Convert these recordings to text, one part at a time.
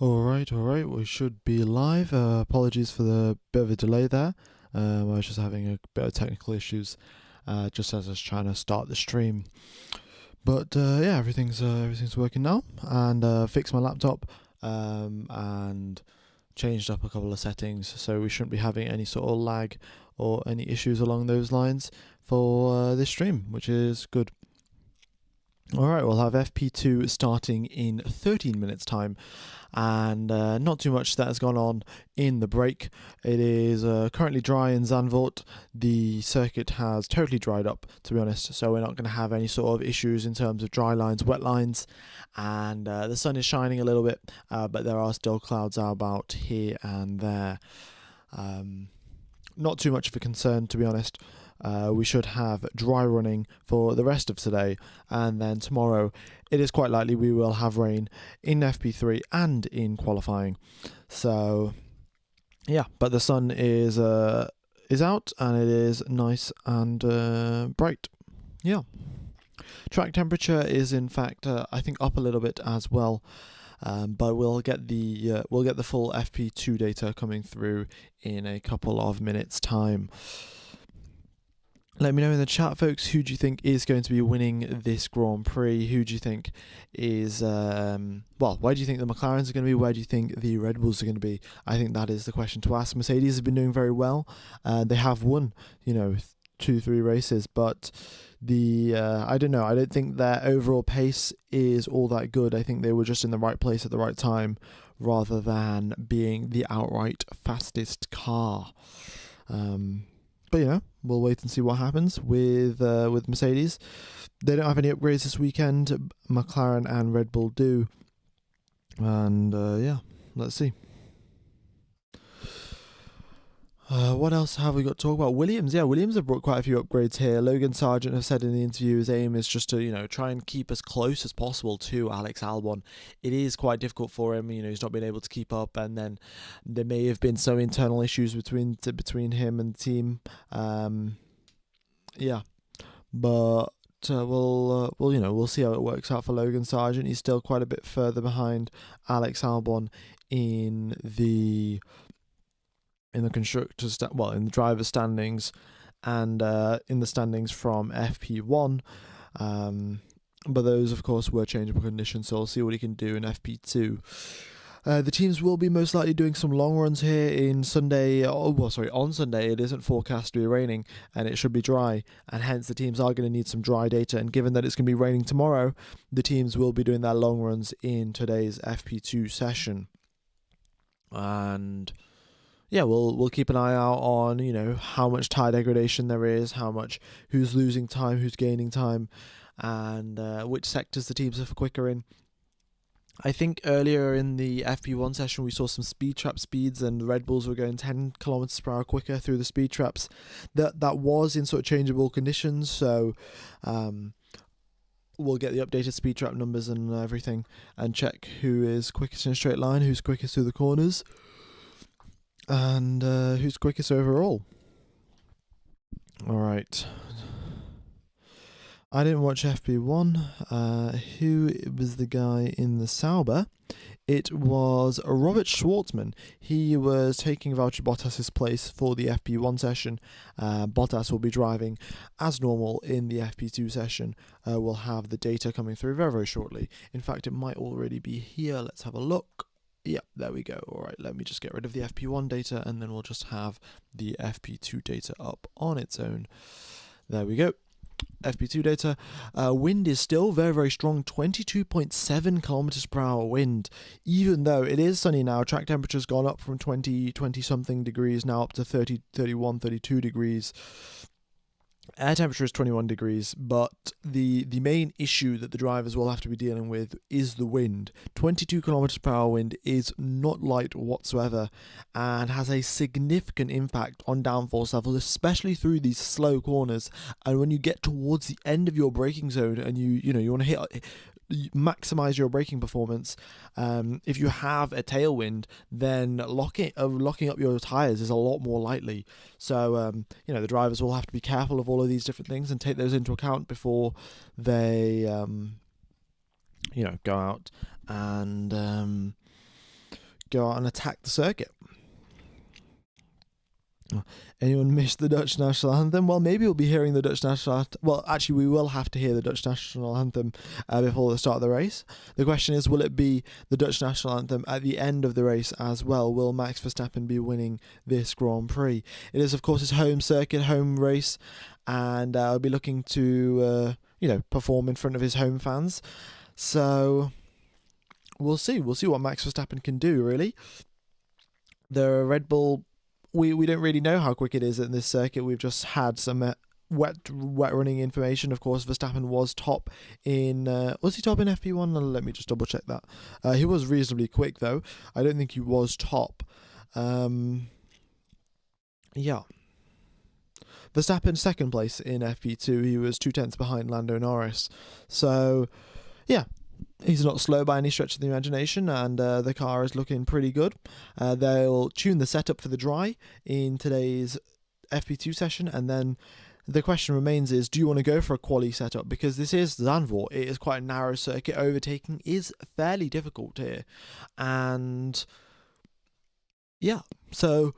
All right, we should be live. Apologies for the bit of a delay there. I was just having a bit of technical issues just as I was trying to start the stream. But yeah, everything's working now, and fixed my laptop and changed up a couple of settings, so we shouldn't be having any sort of lag or any issues along those lines for this stream, which is good. All right, we'll have FP2 starting in 13 minutes' time, and not too much that has gone on in the break. It is currently dry in Zandvoort. The circuit has totally dried up, to be honest, so we're not going to have any sort of issues in terms of dry lines, wet lines, and the sun is shining a little bit, but there are still clouds about here and there. Not too much of a concern, to be honest. We should have dry running for the rest of today, and then tomorrow it is quite likely we will have rain in FP3 and in qualifying. So yeah, but the sun is out and it is nice and bright. Yeah. Track temperature is in fact I think up a little bit as well. But we'll get the full FP2 data coming through in a couple of minutes' time. Let me know in the chat, folks, who do you think is going to be winning this Grand Prix? Who do you think is, where do you think the McLarens are going to be? Where do you think the Red Bulls are going to be? I think that is the question to ask. Mercedes has been doing very well. They have won, 2-3 races, but I don't know. I don't think their overall pace is all that good. I think they were just in the right place at the right time rather than being the outright fastest car. But we'll wait and see what happens with Mercedes. They don't have any upgrades this weekend. McLaren and Red Bull do, and let's see. What else have we got to talk about? Williams have brought quite a few upgrades here. Logan Sargent has said in the interview his aim is just to, try and keep as close as possible to Alex Albon. It is quite difficult for him, he's not been able to keep up, and then there may have been some internal issues between him and the team. But we'll see how it works out for Logan Sargent. He's still quite a bit further behind Alex Albon in the constructors, in the driver's standings, and in the standings from FP1. But those, of course, were changeable conditions, so we'll see what he can do in FP2. The teams will be most likely doing some long runs here on Sunday. It isn't forecast to be raining, and it should be dry, and hence the teams are going to need some dry data. And given that it's going to be raining tomorrow, the teams will be doing their long runs in today's FP2 session. And yeah, we'll keep an eye out on, how much tire degradation there is, who's losing time, who's gaining time, and which sectors the teams are quicker in. I think earlier in the FP1 session we saw some speed trap speeds, and the Red Bulls were going 10 kilometers per hour quicker through the speed traps. That was in sort of changeable conditions, so we'll get the updated speed trap numbers and everything, and check who is quickest in a straight line, who's quickest through the corners, and who's quickest overall. Alright. I didn't watch FP1. Who was the guy in the Sauber? It was Robert Schwartzman. He was taking Valtteri Bottas's place for the FP1 session. Bottas will be driving as normal in the FP2 session. We'll have the data coming through very, very shortly. In fact, it might already be here. Let's have a look. Yep, there we go. All right, let me just get rid of the FP1 data, and then we'll just have the FP2 data up on its own. There we go. FP2 data. Wind is still very, very strong. 22.7 kilometers per hour wind. Even though it is sunny now, track temperature's gone up from 20 something degrees now up to 30, 31, 32 degrees. Air temperature is 21 degrees, but the main issue that the drivers will have to be dealing with is the wind. 22 kilometers per hour wind is not light whatsoever and has a significant impact on downforce levels, especially through these slow corners. And when you get towards the end of your braking zone and you want to maximize your braking performance, if you have a tailwind, then locking up your tires is a lot more likely. So the drivers will have to be careful of all of these different things and take those into account before they go out and go out and attack the circuit. Anyone missed the Dutch national anthem? Well, maybe we'll be hearing the Dutch national anthem. Well, actually, we will have to hear the Dutch national anthem before the start of the race. The question is, will it be the Dutch national anthem at the end of the race as well? Will Max Verstappen be winning this Grand Prix? It is, of course, his home circuit, home race, and I'll be looking to, perform in front of his home fans. So we'll see. We'll see what Max Verstappen can do, really. The Red Bull... We don't really know how quick it is in this circuit. We've just had some wet running information. Of course, Verstappen was top in... was he top in FP1? Let me just double check that. He was reasonably quick, though. I don't think he was top. Yeah. Verstappen second place in FP2. He was 2/10 behind Lando Norris. So, yeah. He's not slow by any stretch of the imagination, and the car is looking pretty good. They'll tune the setup for the dry in today's FP2 session, and then the question remains is, do you want to go for a quali setup? Because this is Zandvoort. It is quite a narrow circuit. Overtaking is fairly difficult here. And, yeah. So,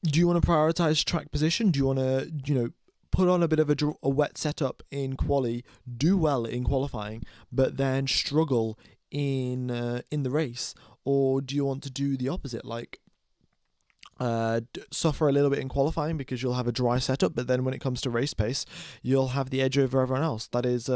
do you want to prioritise track position? Do you want to, put on a bit of a wet setup in quali, do well in qualifying, but then struggle in the race? Or do you want to do the opposite, like suffer a little bit in qualifying because you'll have a dry setup, but then when it comes to race pace, you'll have the edge over everyone else? That is,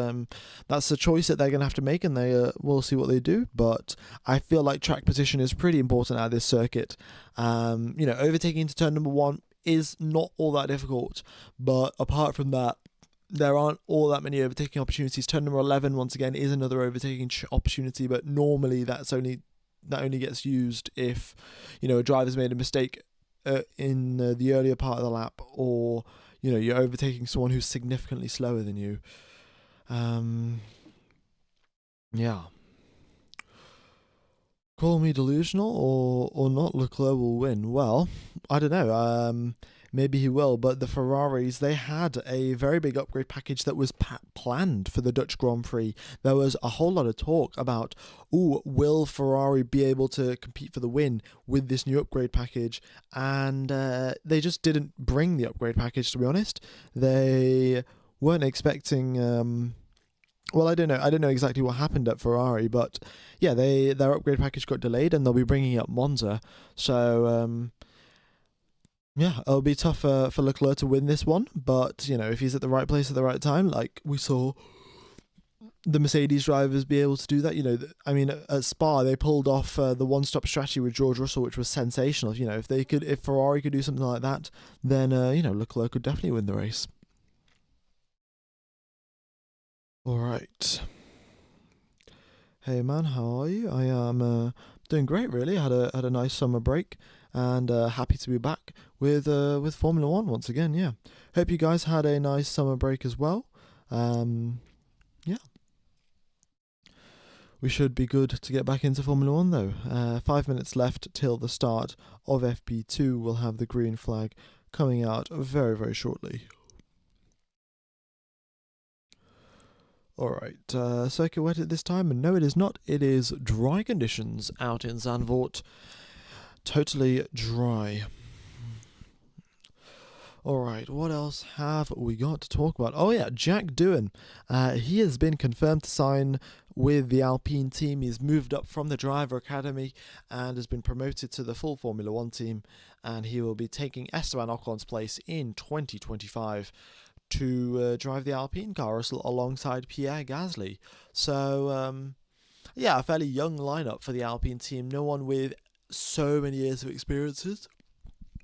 that's a choice that they're going to have to make, and they will see what they do. But I feel like track position is pretty important at this circuit. Overtaking into turn number 1 is not all that difficult, but apart from that, there aren't all that many overtaking opportunities. Turn number 11, once again, is another overtaking opportunity, but normally that only gets used if a driver's made a mistake in the earlier part of the lap, or you're overtaking someone who's significantly slower than you. Yeah. Call me delusional or not, Leclerc will win. Well, I don't know. Maybe he will, but the Ferraris, they had a very big upgrade package that was planned for the Dutch Grand Prix. There was a whole lot of talk about, will Ferrari be able to compete for the win with this new upgrade package? And they just didn't bring the upgrade package, to be honest. They weren't expecting... Well, I don't know exactly what happened at Ferrari, but yeah, their upgrade package got delayed, and they'll be bringing up Monza. So yeah, it'll be tough for Leclerc to win this one. But if he's at the right place at the right time, like we saw the Mercedes drivers be able to do that. At Spa they pulled off the one-stop strategy with George Russell, which was sensational. If Ferrari could do something like that, then Leclerc could definitely win the race. All right. Hey man, how are you? I am doing great, really. Had a nice summer break, and happy to be back with Formula One once again. Yeah, hope you guys had a nice summer break as well. Yeah, we should be good to get back into Formula One though. 5 minutes left till the start of FP2. We'll have the green flag coming out very, very shortly. Alright, circuit wet at this time, and no it is not, it is dry conditions out in Zandvoort. Totally dry. Alright, what else have we got to talk about? Oh yeah, Jack Doohan. He has been confirmed to sign with the Alpine team. He's moved up from the driver academy and has been promoted to the full Formula One team, and he will be taking Esteban Ocon's place in 2025. To drive the Alpine car alongside Pierre Gasly. So, yeah, a fairly young lineup for the Alpine team. No one with so many years of experiences.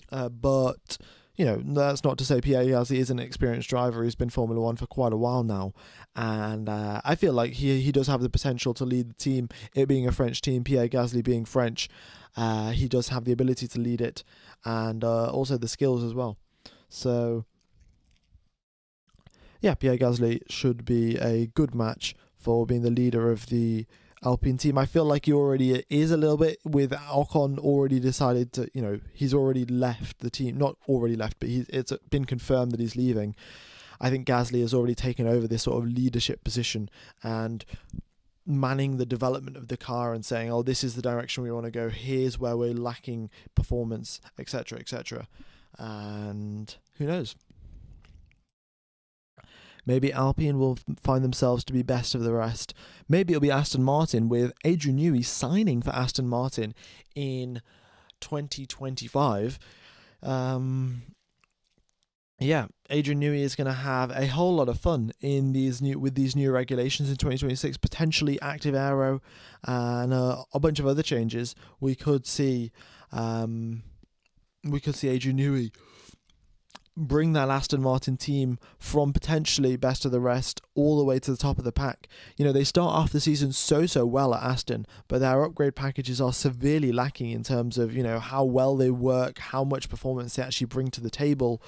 But, that's not to say Pierre Gasly is an experienced driver. He's been Formula One for quite a while now. And I feel like he does have the potential to lead the team. It being a French team, Pierre Gasly being French, he does have the ability to lead it. And also the skills as well. So... yeah, Pierre Gasly should be a good match for being the leader of the Alpine team. I feel like he already is a little bit, with Ocon already decided to, he's already left the team. Not already left, but it's been confirmed that he's leaving. I think Gasly has already taken over this sort of leadership position, and manning the development of the car and saying, oh, this is the direction we want to go, here's where we're lacking performance, etc., etc. And who knows? Maybe Alpine will find themselves to be best of the rest. Maybe it'll be Aston Martin, with Adrian Newey signing for Aston Martin in 2025. Yeah, Adrian Newey is going to have a whole lot of fun in these new regulations in 2026. Potentially active aero and a bunch of other changes. We could see Adrian Newey bring that Aston Martin team from potentially best of the rest all the way to the top of the pack. You know, they start off the season so well at Aston, but their upgrade packages are severely lacking in terms of, you know, how well they work, how much performance they actually bring to the table.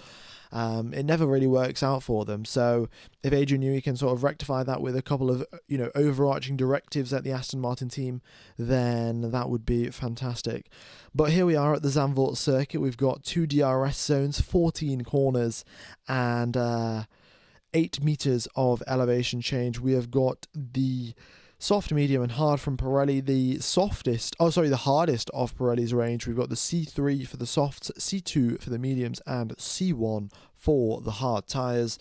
It never really works out for them. So if Adrian Newey can sort of rectify that with a couple of, you know, overarching directives at the Aston Martin team, then that would be fantastic. But here we are at the Zandvoort Circuit. We've got 2 DRS zones, 14 corners, and 8 meters of elevation change. We have got the soft, medium, and hard from Pirelli. The hardest of Pirelli's range. We've got the C3 for the softs, C2 for the mediums, and C1 for the hard tyres.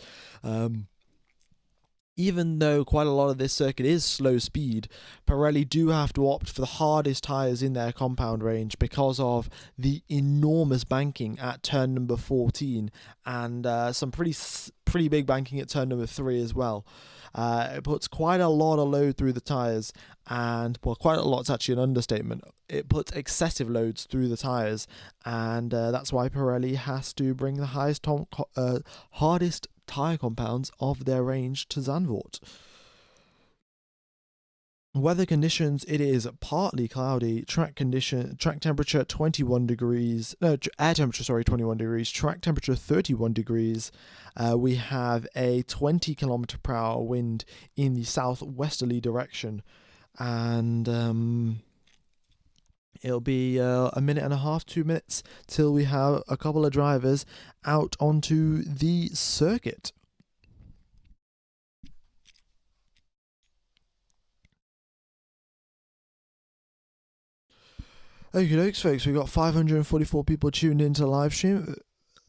Even though quite a lot of this circuit is slow speed, Pirelli do have to opt for the hardest tyres in their compound range because of the enormous banking at turn number 14 and some pretty big banking at turn number 3 as well. It puts quite a lot of load through the tyres, and well, quite a lot's actually an understatement. It puts excessive loads through the tyres, and that's why Pirelli has to bring the hardest tyre compounds of their range to Zandvoort. Weather conditions, it is partly cloudy. Track temperature 21 degrees. No, air temperature, 21 degrees. Track temperature 31 degrees. We have a 20 kilometer per hour wind in the southwesterly direction. And it'll be a minute and a half, 2 minutes, till we have a couple of drivers out onto the circuit. Okie dokes, folks, we've got 544 people tuned into the live stream.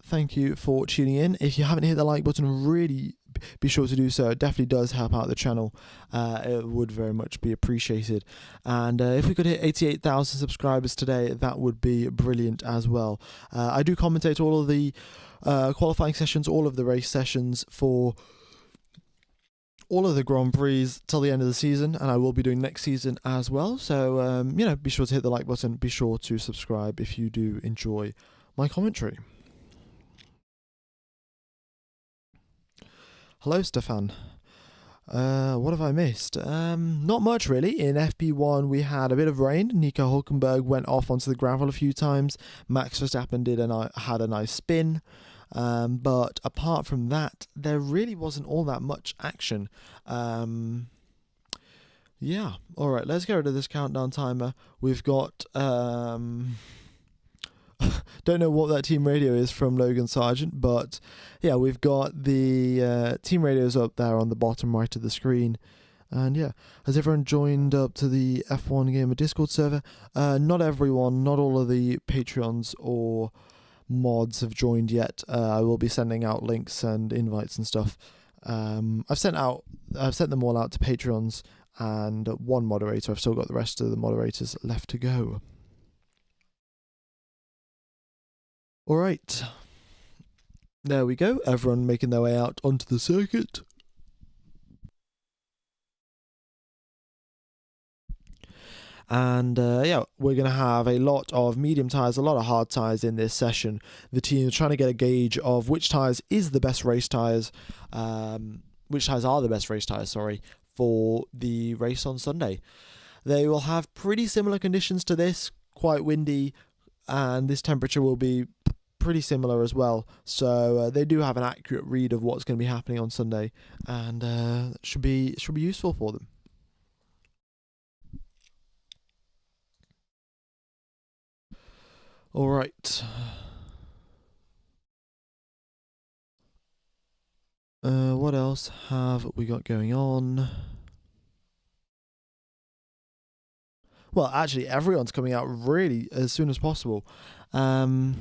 Thank you for tuning in. If you haven't hit the like button, really be sure to do so. It definitely does help out the channel. It would very much be appreciated. And if we could hit 88,000 subscribers today, that would be brilliant as well. I do commentate all of the qualifying sessions, all of the race sessions for all of the Grand Prix till the end of the season, and I will be doing next season as well. So, be sure to hit the like button. Be sure to subscribe if you do enjoy my commentary. Hello, Stefan. What have I missed? Not much, really. In FP1, we had a bit of rain. Nico Hulkenberg went off onto the gravel a few times. Max Verstappen had a nice spin. But apart from that, there really wasn't all that much action. Yeah. All right, let's get rid of this countdown timer. We've got... don't know what that team radio is from Logan Sargent, but yeah, we've got the team radios up there on the bottom right of the screen. And yeah, has everyone joined up to the F1 Gamer Discord server? Not everyone, not all of the Patreons or mods have joined yet. I will be sending out links and invites and stuff. I've sent them all out to Patreons and one moderator. I've still got the rest of the moderators left to go. All right, there we go. Everyone making their way out onto the circuit. And yeah, we're going to have a lot of medium tyres, a lot of hard tyres in this session. The team is trying to get a gauge of which tyres is the best race tyres, which tyres are the best race tyres, for the race on Sunday. They will have pretty similar conditions to this, quite windy, and this temperature will be pretty similar as well. So they do have an accurate read of what's going to be happening on Sunday, and should be useful for them. All right. What else have we got going on? Well, actually, everyone's coming out really as soon as possible. Yeah,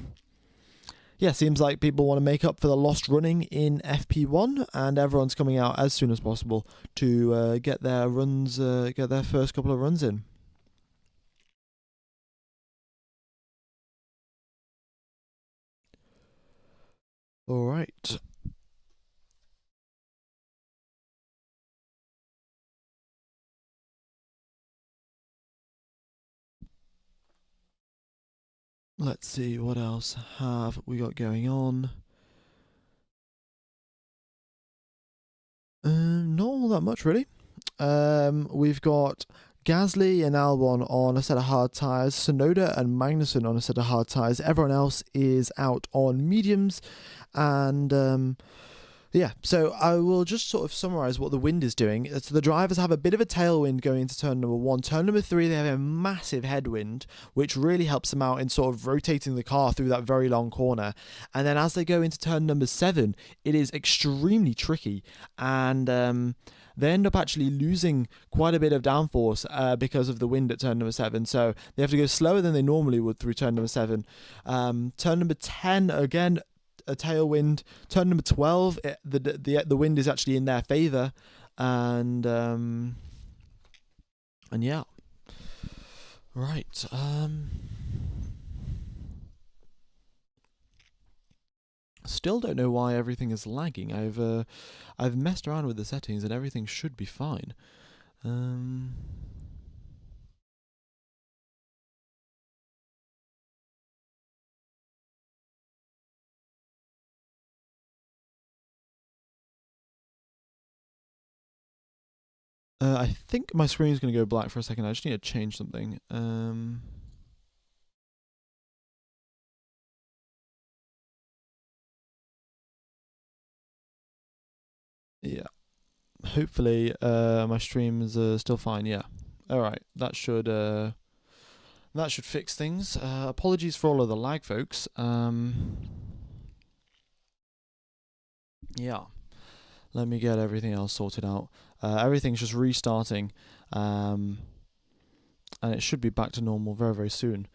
seems like people want to make up for the lost running in FP1, and everyone's coming out as soon as possible to get their runs, get their first couple of runs in. All right. Let's see, what else have we got going on? Not all that much, really. We've got Gasly and Albon on a set of hard tyres, Sonoda and Magnussen on a set of hard tyres. Everyone else is out on mediums, and yeah, so I will just sort of summarise what the wind is doing. So the drivers have a bit of a tailwind going into turn number 1. Turn number 3, they have a massive headwind, which really helps them out in sort of rotating the car through that very long corner. And then as they go into turn number 7, it is extremely tricky, and they end up actually losing quite a bit of downforce because of the wind at turn number 7. So they have to go slower than they normally would through turn number 7. Turn number 10, again, a tailwind. Turn number 12, the wind is actually in their favour, and yeah, right. Still don't know why everything is lagging. I've messed around with the settings and everything should be fine. I think my screen is going to go black for a second. I just need to change something. Yeah. Hopefully, my stream is still fine. Yeah. All right. That should fix things. Apologies for all of the lag, folks. Yeah. Let me get everything else sorted out. Everything's just restarting, and it should be back to normal very, very soon.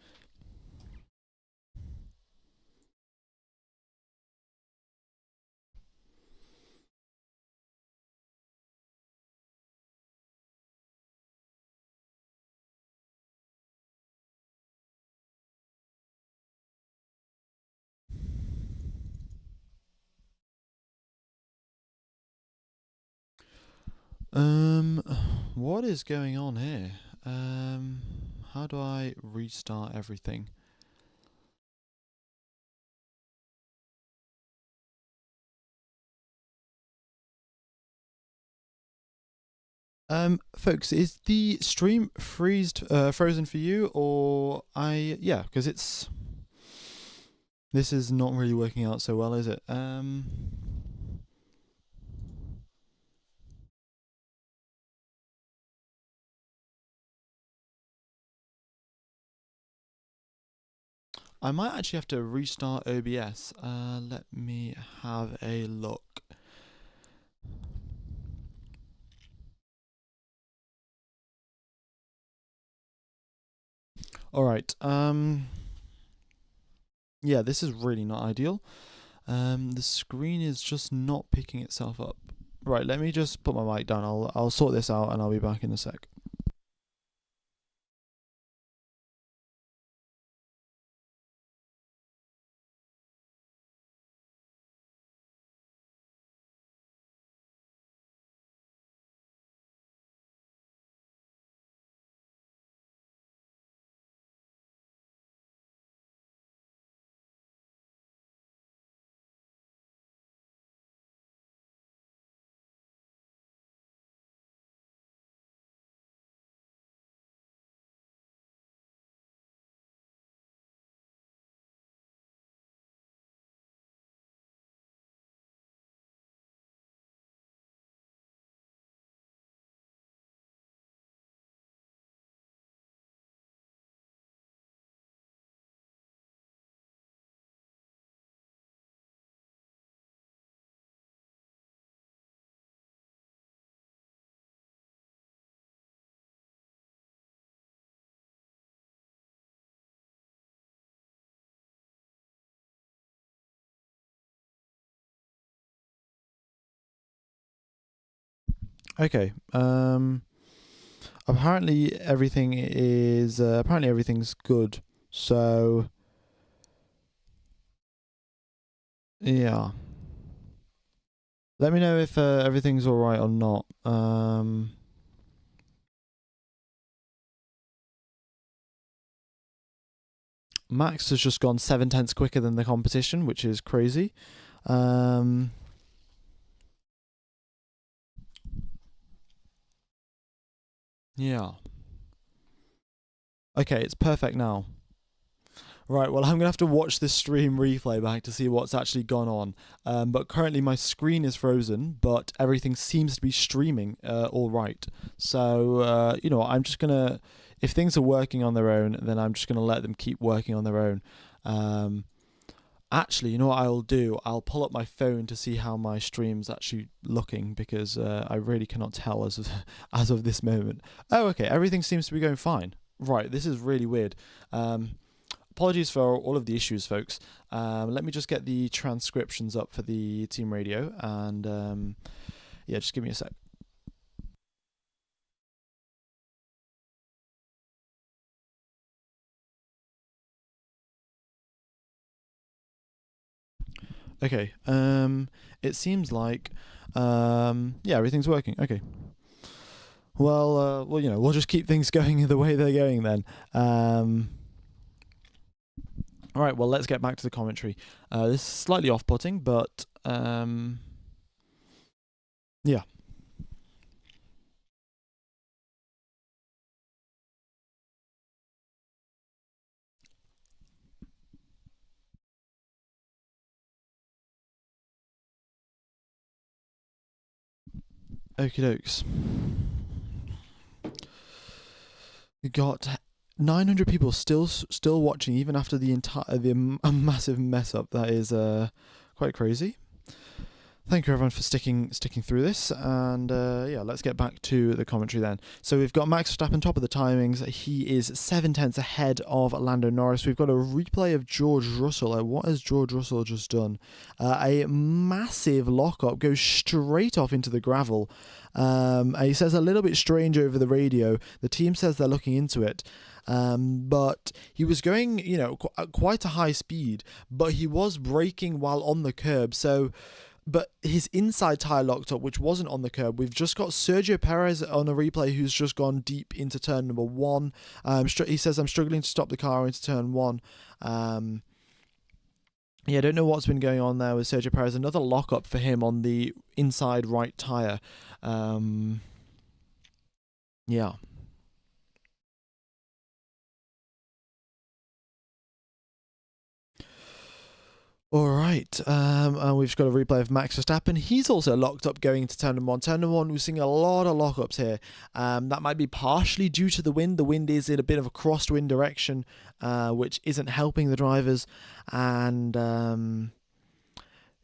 What is going on here? How do I restart everything? Folks, is the stream frozen for you, or yeah, because this is not really working out so well, is it? I might actually have to restart OBS. Let me have a look. All right. Yeah, this is really not ideal. The screen is just not picking itself up. Right, let me just put my mic down. I'll sort this out and I'll be back in a sec. Okay. Apparently everything's good. So yeah. Let me know if everything's all right or not. Max has just gone 7 tenths quicker than the competition, which is crazy. Um, yeah. Okay, it's perfect now. Right, well, I'm going to have to watch this stream replay back to see what's actually gone on. But currently, my screen is frozen, but everything seems to be streaming all right. So, I'm just going to, if things are working on their own, then I'm just going to let them keep working on their own. Actually, you know what I'll do? I'll pull up my phone to see how my stream's actually looking because I really cannot tell as of this moment. Oh, okay, everything seems to be going fine. Right, this is really weird. Apologies for all of the issues, folks. Let me just get the transcriptions up for the team radio, and yeah, just give me a sec. Okay. It seems like yeah, everything's working. Okay. Well, we'll just keep things going the way they're going then. All right. Well, let's get back to the commentary. This is slightly off-putting, but yeah. Okie dokes. We got 900 people still watching even after a massive mess up. That is quite crazy. Thank you everyone for sticking through this, and yeah, let's get back to the commentary then. So we've got Max Verstappen top of the timings. He is 7 tenths ahead of Lando Norris. We've got a replay of George Russell. What has George Russell just done? A massive lockup, goes straight off into the gravel. And he says a little bit strange over the radio. The team says they're looking into it. But he was going, at quite a high speed, but he was braking while on the curb. But his inside tyre locked up, which wasn't on the curb. We've just got Sergio Perez on a replay who's just gone deep into turn number one. He says, I'm struggling to stop the car into turn one. Yeah, I don't know what's been going on there with Sergio Perez. Another lockup for him on the inside right tyre. Yeah. All right, and we've got a replay of Max Verstappen. He's also locked up going into turn number one. Turn number one, we're seeing a lot of lockups here. That might be partially due to the wind. The wind is in a bit of a crosswind direction, which isn't helping the drivers. And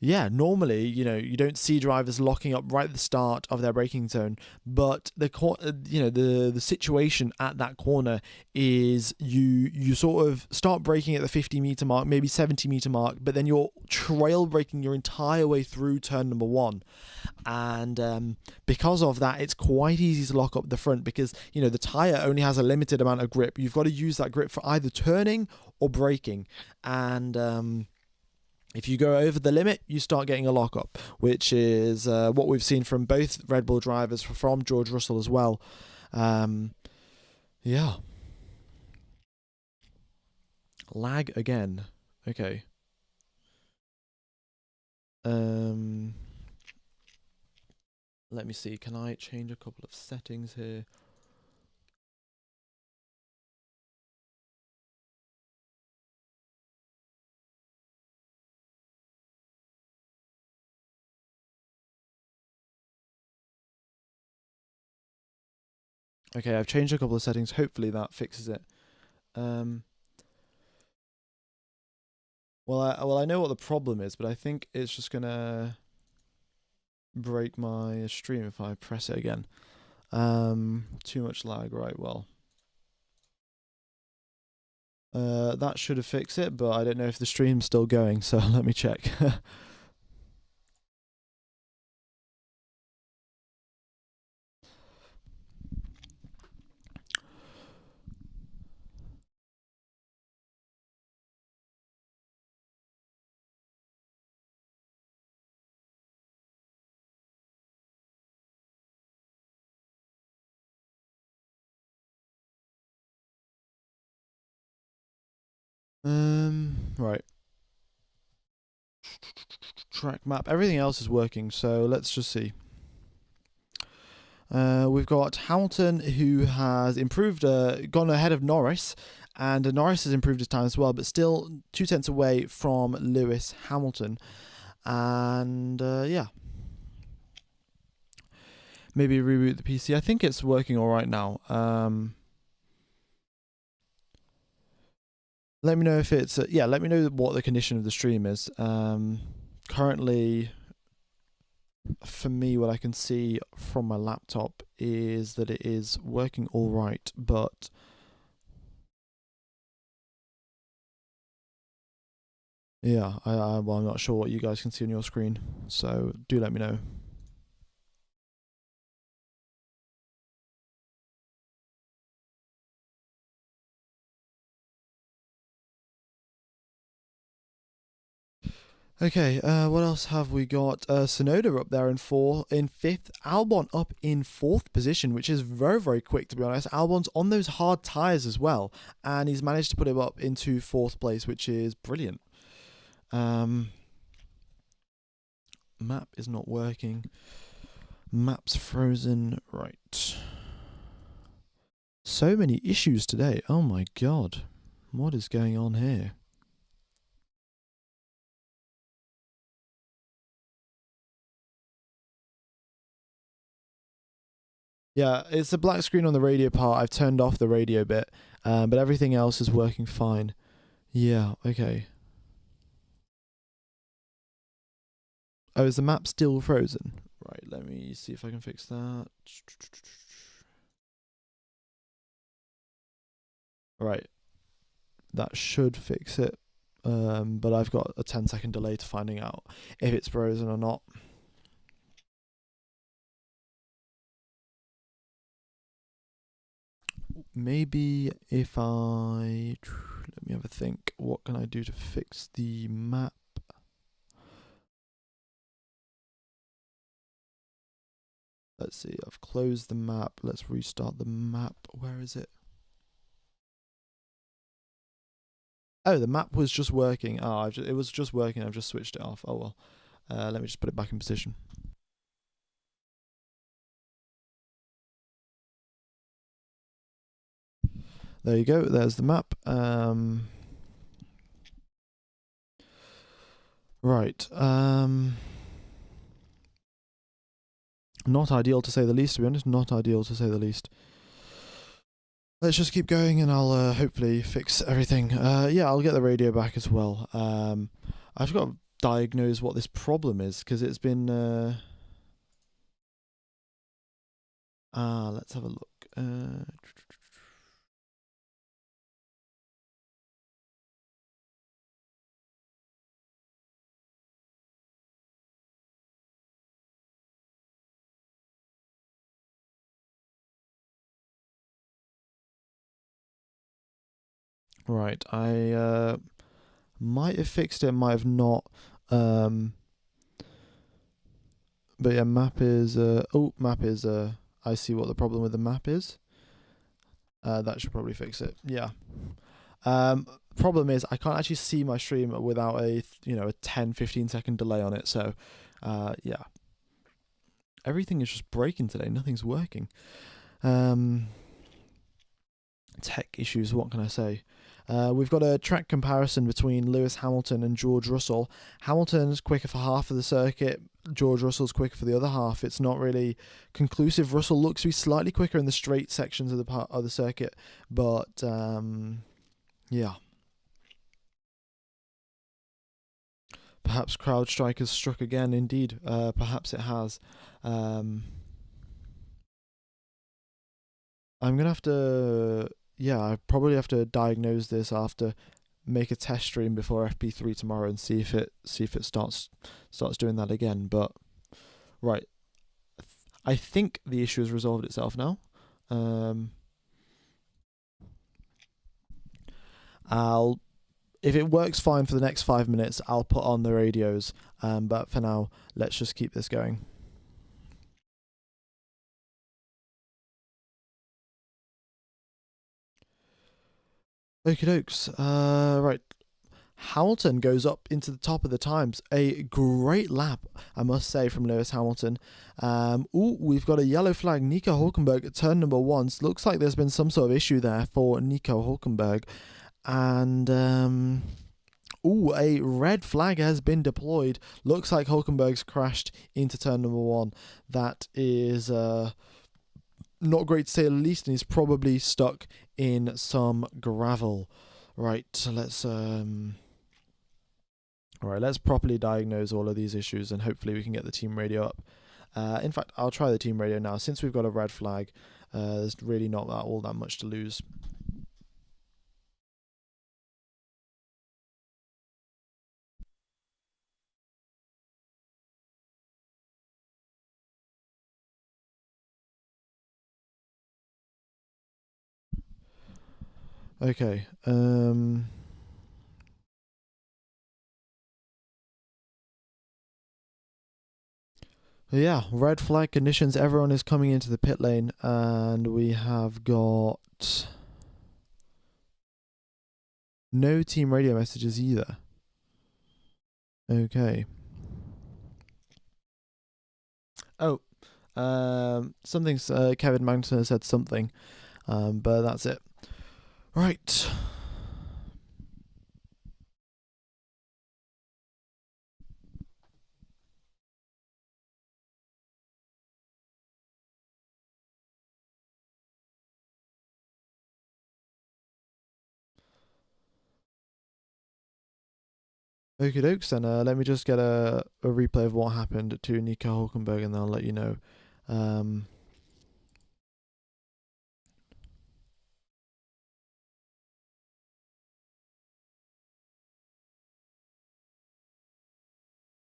yeah, normally, you don't see drivers locking up right at the start of their braking zone, but the situation at that corner is you sort of start braking at the 50-meter mark, maybe 70-meter mark, but then you're trail braking your entire way through turn number one. And because of that, it's quite easy to lock up the front because, the tyre only has a limited amount of grip. You've got to use that grip for either turning or braking. And if you go over the limit, you start getting a lockup, which is what we've seen from both Red Bull drivers, from George Russell as well. Yeah. Lag again. Okay. Let me see. Can I change a couple of settings here? Okay, I've changed a couple of settings. Hopefully that fixes it. Well, I know what the problem is, but I think it's just gonna break my stream if I press it again. Too much lag, right? Well, that should have fixed it, but I don't know if the stream's still going, so let me check. Right. Track map. Everything else is working, so let's just see. We've got Hamilton, who has improved, gone ahead of Norris, and Norris has improved his time as well, but still 2 tenths away from Lewis Hamilton. And yeah, maybe reboot the PC. I think it's working all right now. Let me know if it's yeah. Let me know what the condition of the stream is. Currently, for me, what I can see from my laptop is that it is working all right, but yeah, well, I'm not sure what you guys can see on your screen, so do let me know. Okay, what else have we got? Sonoda up there in fifth. Albon up in fourth position, which is very, very quick, to be honest. Albon's on those hard tyres as well, and he's managed to put him up into fourth place, which is brilliant. Map is not working. Map's frozen. Right. So many issues today. Oh my god. What is going on here? Yeah, it's a black screen on the radio part. I've turned off the radio bit, but everything else is working fine. Yeah, okay. Oh, is the map still frozen? Right, let me see if I can fix that. Right, that should fix it. But I've got a 10-second delay to finding out if it's frozen or not. Maybe if I let me have a think. What can I do to fix the map? Let's see. I've closed the map. Let's restart the map. Where is it? Oh, the map was just working. Oh, it was just working. I've just switched it off. Oh well. Let me just put it back in position. There you go. There's the map. Right. Not ideal to say the least, to be honest. Not ideal to say the least. Let's just keep going and I'll hopefully fix everything. Yeah, I'll get the radio back as well. I've got to diagnose what this problem is because it's been... let's have a look. Right, I might have fixed it, might have not. But yeah, map is... map is... I see what the problem with the map is. That should probably fix it. Yeah. Problem is I can't actually see my stream without a 10-15 second delay on it. So yeah, everything is just breaking today. Nothing's working. Tech issues. What can I say? We've got a track comparison between Lewis Hamilton and George Russell. Hamilton's quicker for half of the circuit. George Russell's quicker for the other half. It's not really conclusive. Russell looks to be slightly quicker in the straight sections of the circuit, but yeah. Perhaps CrowdStrike has struck again. Indeed, perhaps it has. I'm gonna have to. Yeah, I probably have to diagnose this after make a test stream before FP3 tomorrow and see if it starts doing that again. But right, I think the issue has resolved itself now. If it works fine for the next 5 minutes, I'll put on the radios. But for now, let's just keep this going. Okie dokes. Right, Hamilton goes up into the top of the times. A great lap, I must say, from Lewis Hamilton. We've got a yellow flag. Nico Hulkenberg at turn number 1. So looks like there's been some sort of issue there for Nico Hulkenberg. And a red flag has been deployed. Looks like Hulkenberg's crashed into turn number 1. That is not great to say the least, and he's probably stuck in some gravel. Right, so let's properly diagnose all of these issues, and hopefully we can get the team radio up. In fact, I'll try the team radio now. Since we've got a red flag, there's really not all that much to lose. Okay. Yeah, red flag conditions. Everyone is coming into the pit lane, and we have got no team radio messages either. Okay. Oh, something's Kevin Magnussen has said something, but that's it. Right. Okie dokes, then let me just get a replay of what happened to Nico Hulkenberg, and then I'll let you know.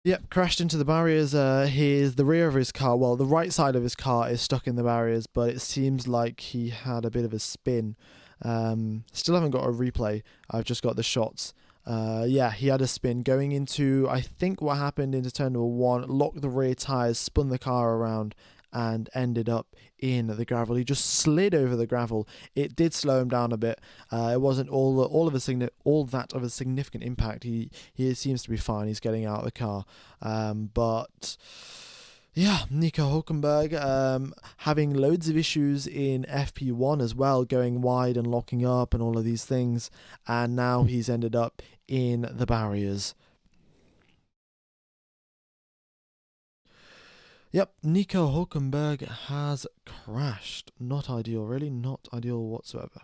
Yep, crashed into the barriers. The rear of his car, well, the right side of his car is stuck in the barriers, but it seems like he had a bit of a spin. Still haven't got a replay. I've just got the shots. Yeah, he had a spin going into, I think what happened into turn number 1, locked the rear tyres, spun the car around, and ended up in the gravel. He just slid over the gravel. It did slow him down a bit. It wasn't all that of a significant impact. He seems to be fine. He's getting out of the car. But yeah, Nico Hulkenberg having loads of issues in FP1 as well, going wide and locking up and all of these things. And now he's ended up in the barriers. Yep, Nico Hulkenberg has crashed. Not ideal, really, not ideal whatsoever.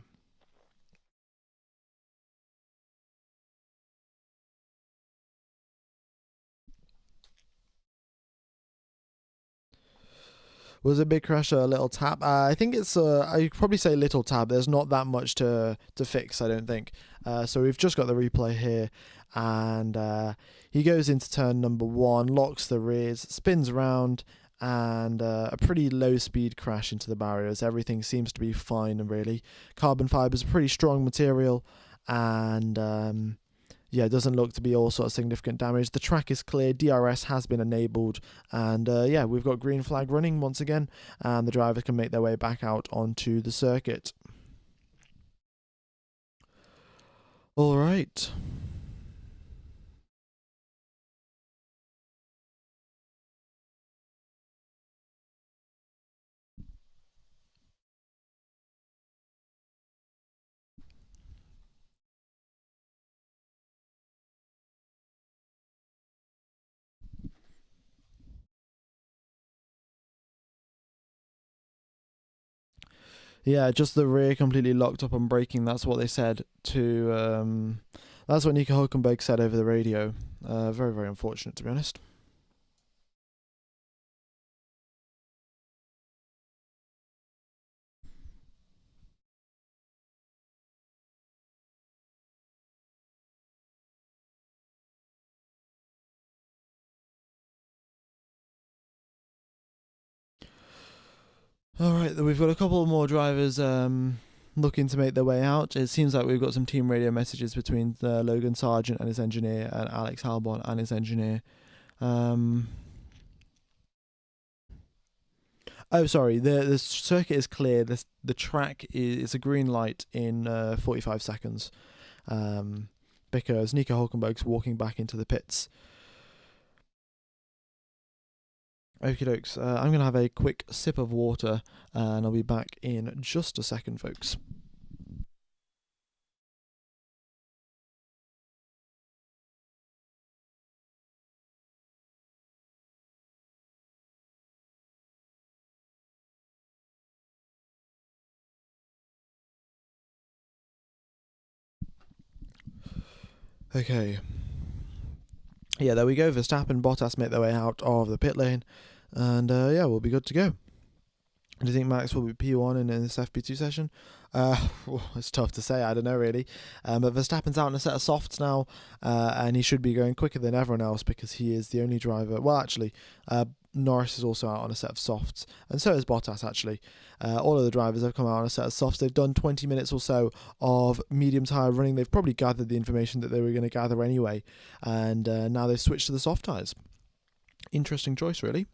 Was a big crash a little tap? I think it's I'd probably say little tap. There's not that much to fix, I don't think. So we've just got the replay here, and he goes into turn number 1, locks the rears, spins around, and a pretty low speed crash into the barriers. Everything seems to be fine, and really, carbon fibre is a pretty strong material, and yeah, it doesn't look to be all sort of significant damage. The track is clear, DRS has been enabled, and yeah, we've got green flag running once again, and the drivers can make their way back out onto the circuit. All right. Yeah, just the rear completely locked up on braking. That's what they said to. That's what Nico Hulkenberg said over the radio. Very, very unfortunate, to be honest. All right, we've got a couple more drivers looking to make their way out. It seems like we've got some team radio messages between Logan Sargent and his engineer, and Alex Albon and his engineer. Oh, sorry. The circuit is clear. The track is a green light in 45 seconds. because Nico Hulkenberg's walking back into the pits. Okie dokes, I'm going to have a quick sip of water and I'll be back in just a second, folks. Okay. Yeah, there we go. Verstappen, Bottas make their way out of the pit lane. And yeah, we'll be good to go. Do you think Max will be P1 in this FP2 session? It's tough to say. I don't know, really. But Verstappen's out in a set of softs now, and he should be going quicker than everyone else because he is the only driver. Well, actually, Norris is also out on a set of softs, and so is Bottas, actually. All of the drivers have come out on a set of softs. They've done 20 minutes or so of medium tyre running. They've probably gathered the information that they were going to gather anyway, and now they've switched to the soft tyres. Interesting choice, really.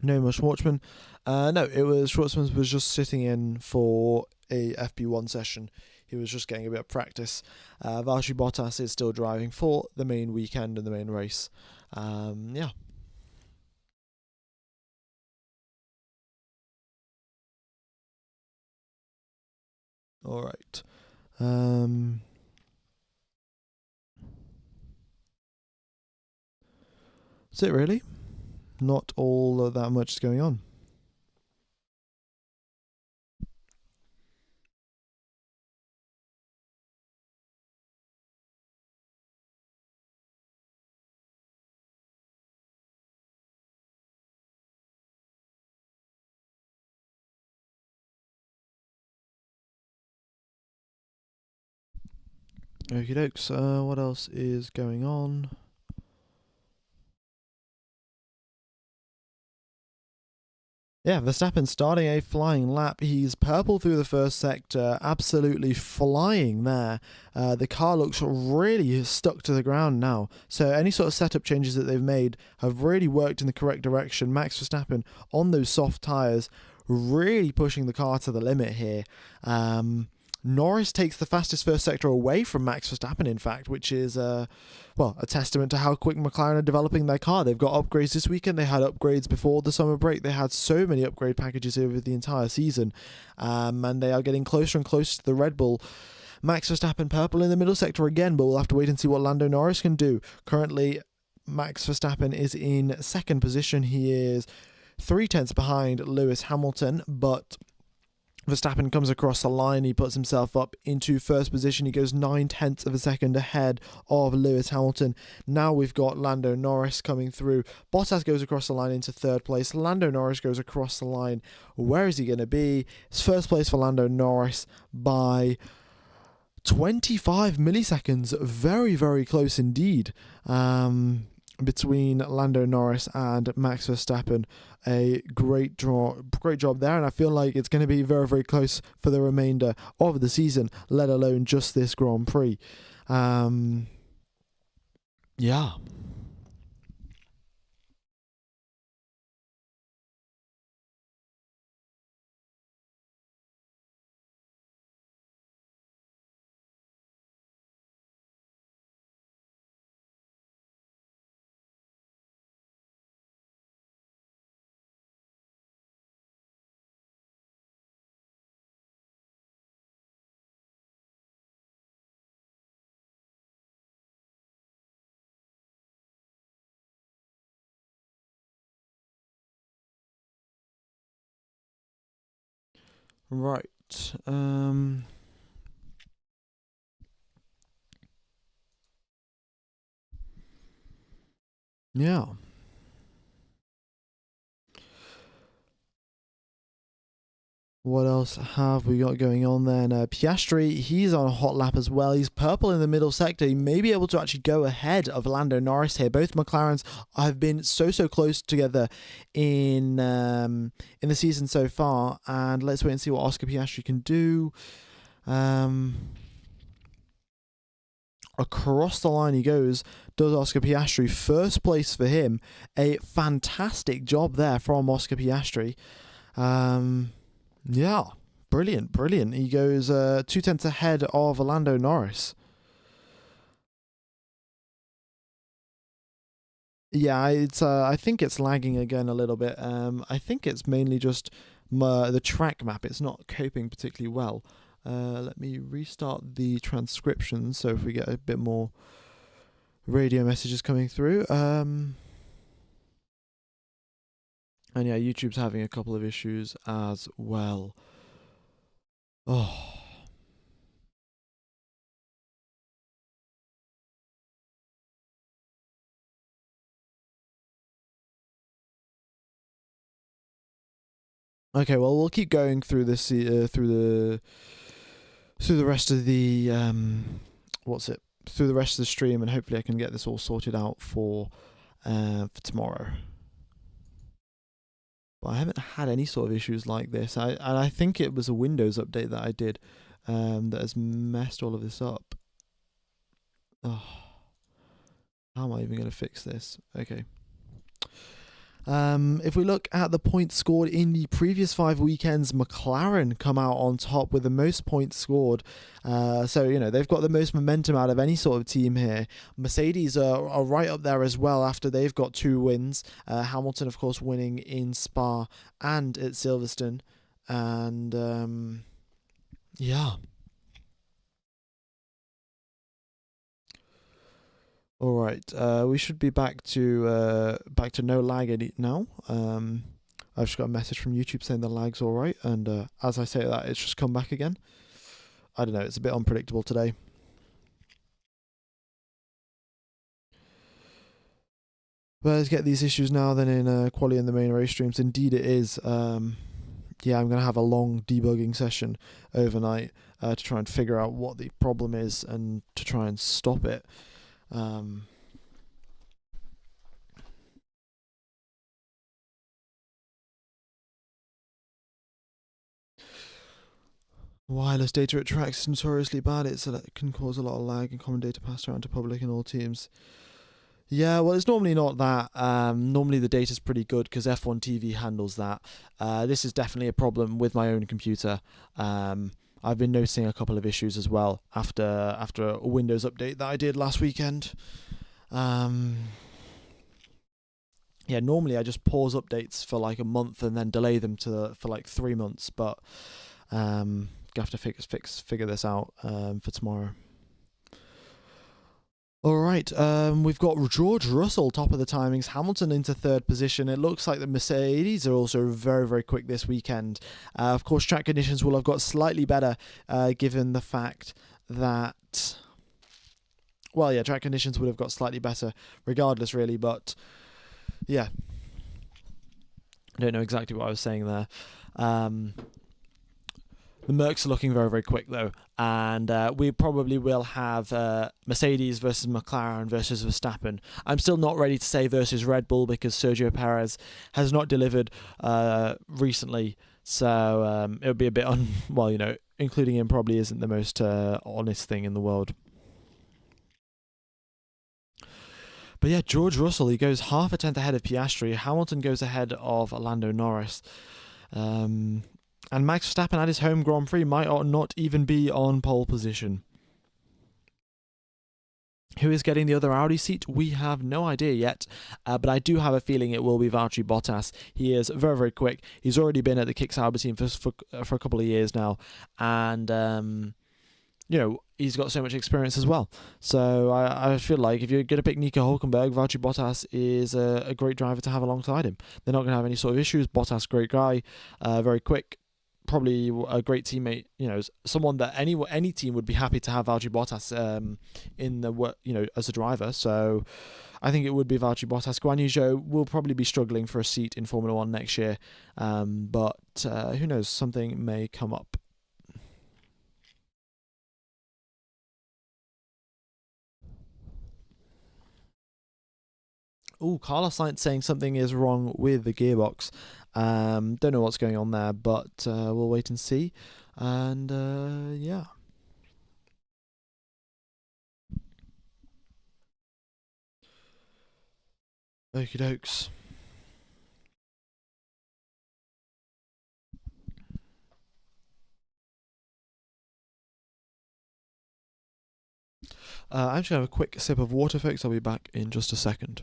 No more Schwartzman. No, it was Schwartzman was just sitting in for a FP1 session. He was just getting a bit of practice. Valtteri Bottas is still driving for the main weekend and the main race. Yeah. All right. That's it, really. Not all of that much is going on. Okie dokes. What else is going on? Yeah, Verstappen starting a flying lap. He's purple through the first sector, absolutely flying there. The car looks really stuck to the ground now. So any sort of setup changes that they've made have really worked in the correct direction. Max Verstappen on those soft tyres, really pushing the car to the limit here. Norris takes the fastest first sector away from Max Verstappen, in fact, which is, a testament to how quick McLaren are developing their car. They've got upgrades this weekend. They had upgrades before the summer break. They had so many upgrade packages over the entire season, and they are getting closer and closer to the Red Bull. Max Verstappen purple in the middle sector again, but we'll have to wait and see what Lando Norris can do. Currently, Max Verstappen is in second position. He is 3/10 behind Lewis Hamilton, but Verstappen comes across the line. He puts himself up into first position. He goes 9/10 of a second ahead of Lewis Hamilton. Now we've got Lando Norris coming through. Bottas goes across the line into third place. Lando Norris goes across the line. Where is he going to be? It's first place for Lando Norris by 25 milliseconds. Very, very close indeed. Between Lando Norris and Max Verstappen. A great job there, and I feel like it's going to be very, very close for the remainder of the season, let alone just this Grand Prix. Yeah. Right. Yeah. What else have we got going on then? Piastri, he's on a hot lap as well. He's purple in the middle sector. He may be able to actually go ahead of Lando Norris here. Both McLarens have been so close together in the season so far. And let's wait and see what Oscar Piastri can do. Across the line he goes, does Oscar Piastri. First place for him. A fantastic job there from Oscar Piastri. Yeah, brilliant. He goes 2/10 ahead of Lando Norris. Yeah, it's. I think it's lagging again a little bit. I think it's mainly just the track map. It's not coping particularly well. Let me restart the transcription. So if we get a bit more radio messages coming through. And yeah, YouTube's having a couple of issues as well. Oh. Okay, well we'll keep going through this through the rest of the through the rest of the stream, and hopefully I can get this all sorted out for tomorrow. But I haven't had any sort of issues like this. I think it was a Windows update that I did that has messed all of this up. Oh, how am I even going to fix this? Okay. If we look at the points scored in the previous 5 weekends, McLaren come out on top with the most points scored. So, you know, they've got the most momentum out of any sort of team here. Mercedes are right up there as well after they've got 2 wins. Hamilton, of course, winning in Spa and at Silverstone. And, yeah. All right, we should be back to no lag now. I've just got a message from YouTube saying the lag's all right, and as I say that, it's just come back again. I don't know, it's a bit unpredictable today. But let's get these issues now then in quali and the main race streams. Indeed it is. Yeah, I'm going to have a long debugging session overnight to try and figure out what the problem is and to try and stop it. Wireless data at tracks is notoriously bad. It can cause a lot of lag and common data passed around to public and all teams. Yeah, well, it's normally not that. Normally the data's pretty good because F1 TV handles that. This is definitely a problem with my own computer. I've been noticing a couple of issues as well after a Windows update that I did last weekend. Yeah, normally I just pause updates for like a month and then delay them for like 3 months, but have to figure this out for tomorrow. All right, we've got George Russell top of the timings, Hamilton into 3rd position. It looks like the Mercedes are also very, very quick this weekend. Of course, track conditions will have got slightly better given the fact that, well, yeah, track conditions would have got slightly better regardless, really, but yeah. I don't know exactly what I was saying there. The Mercs are looking very, very quick, though, and we probably will have Mercedes versus McLaren versus Verstappen. I'm still not ready to say versus Red Bull because Sergio Perez has not delivered recently, so it would be a bit well, you know, including him probably isn't the most honest thing in the world. But yeah, George Russell, he goes half a tenth ahead of Piastri. Hamilton goes ahead of Lando Norris. And Max Verstappen at his home Grand Prix might not even be on pole position. Who is getting the other Audi seat? We have no idea yet, but I do have a feeling it will be Valtteri Bottas. He is very, very quick. He's already been at the Kick Sauber team for a couple of years now, and you know, he's got so much experience as well. So I feel like if you're going to pick Nico Hülkenberg, Valtteri Bottas is a great driver to have alongside him. They're not going to have any sort of issues. Bottas, great guy, very quick. Probably a great teammate, you know, someone that any team would be happy to have Valtteri Bottas in the, you know, as a driver. So I think it would be Valtteri Bottas. Guan Yu Zhou will probably be struggling for a seat in Formula One next year, but who knows? Something may come up. Oh, Carlos Sainz saying something is wrong with the gearbox. Don't know what's going on there, but we'll wait and see. And yeah. Okie dokes. I'm just going to have a quick sip of water, folks. I'll be back in just a second.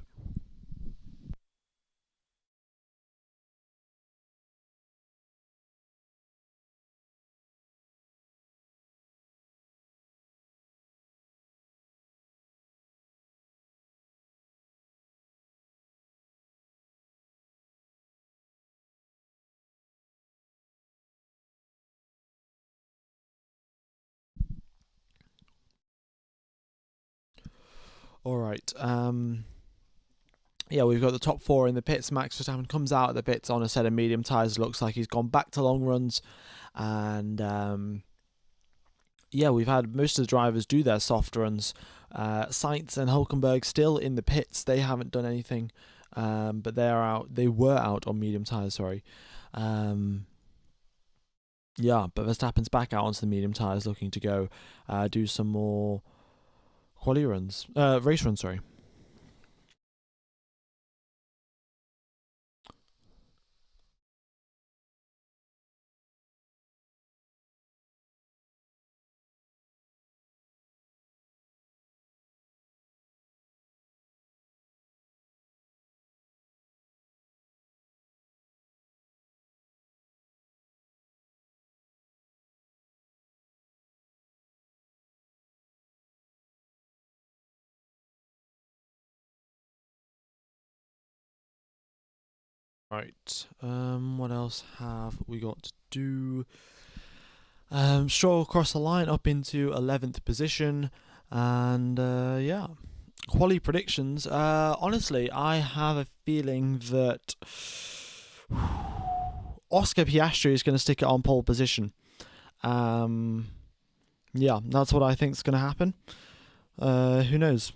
All right. Yeah, we've got the top four in the pits. Max Verstappen comes out of the pits on a set of medium tyres. Looks like he's gone back to long runs. And yeah, we've had most of the drivers do their soft runs. Sainz and Hulkenberg still in the pits. They haven't done anything, but they are out. They were out on medium tyres. Sorry. Yeah, but Verstappen's back out onto the medium tyres, looking to go do some more quali runs, race runs. Sorry. Right. What else have we got to do? Stroll across the line up into 11th position, and yeah. Quali predictions. Honestly, I have a feeling that Oscar Piastri is going to stick it on pole position. Yeah, that's what I think is going to happen. Who knows?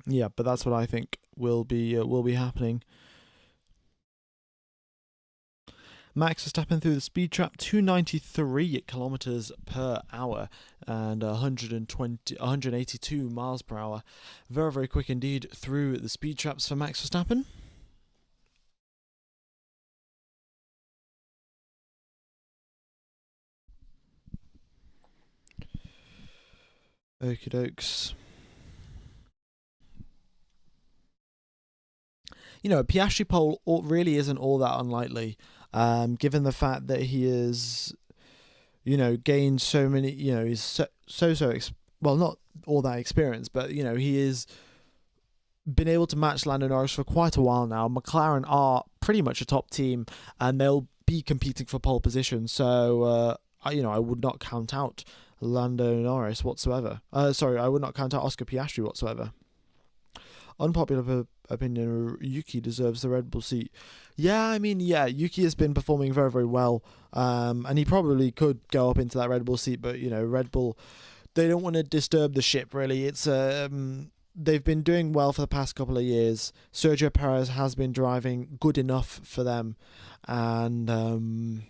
Yeah, but that's what I think will be happening. Max Verstappen through the speed trap, 293 kilometers per hour and 182 miles per hour. Very, very quick indeed through the speed traps for Max Verstappen. Okie dokes. You know, a Piastri pole really isn't all that unlikely, given the fact that he is, gained so many, he's well, not all that experience, but, he is been able to match Lando Norris for quite a while now. McLaren are pretty much a top team, and they'll be competing for pole position. So, I would not count out Lando Norris whatsoever. Sorry, I would not count out Oscar Piastri whatsoever. Unpopular opinion, Yuki deserves the Red Bull seat. Yeah, Yuki has been performing very, very well, and he probably could go up into that Red Bull seat, but, Red Bull, they don't want to disturb the ship, really. It's they've been doing well for the past couple of years. Sergio Perez has been driving good enough for them, and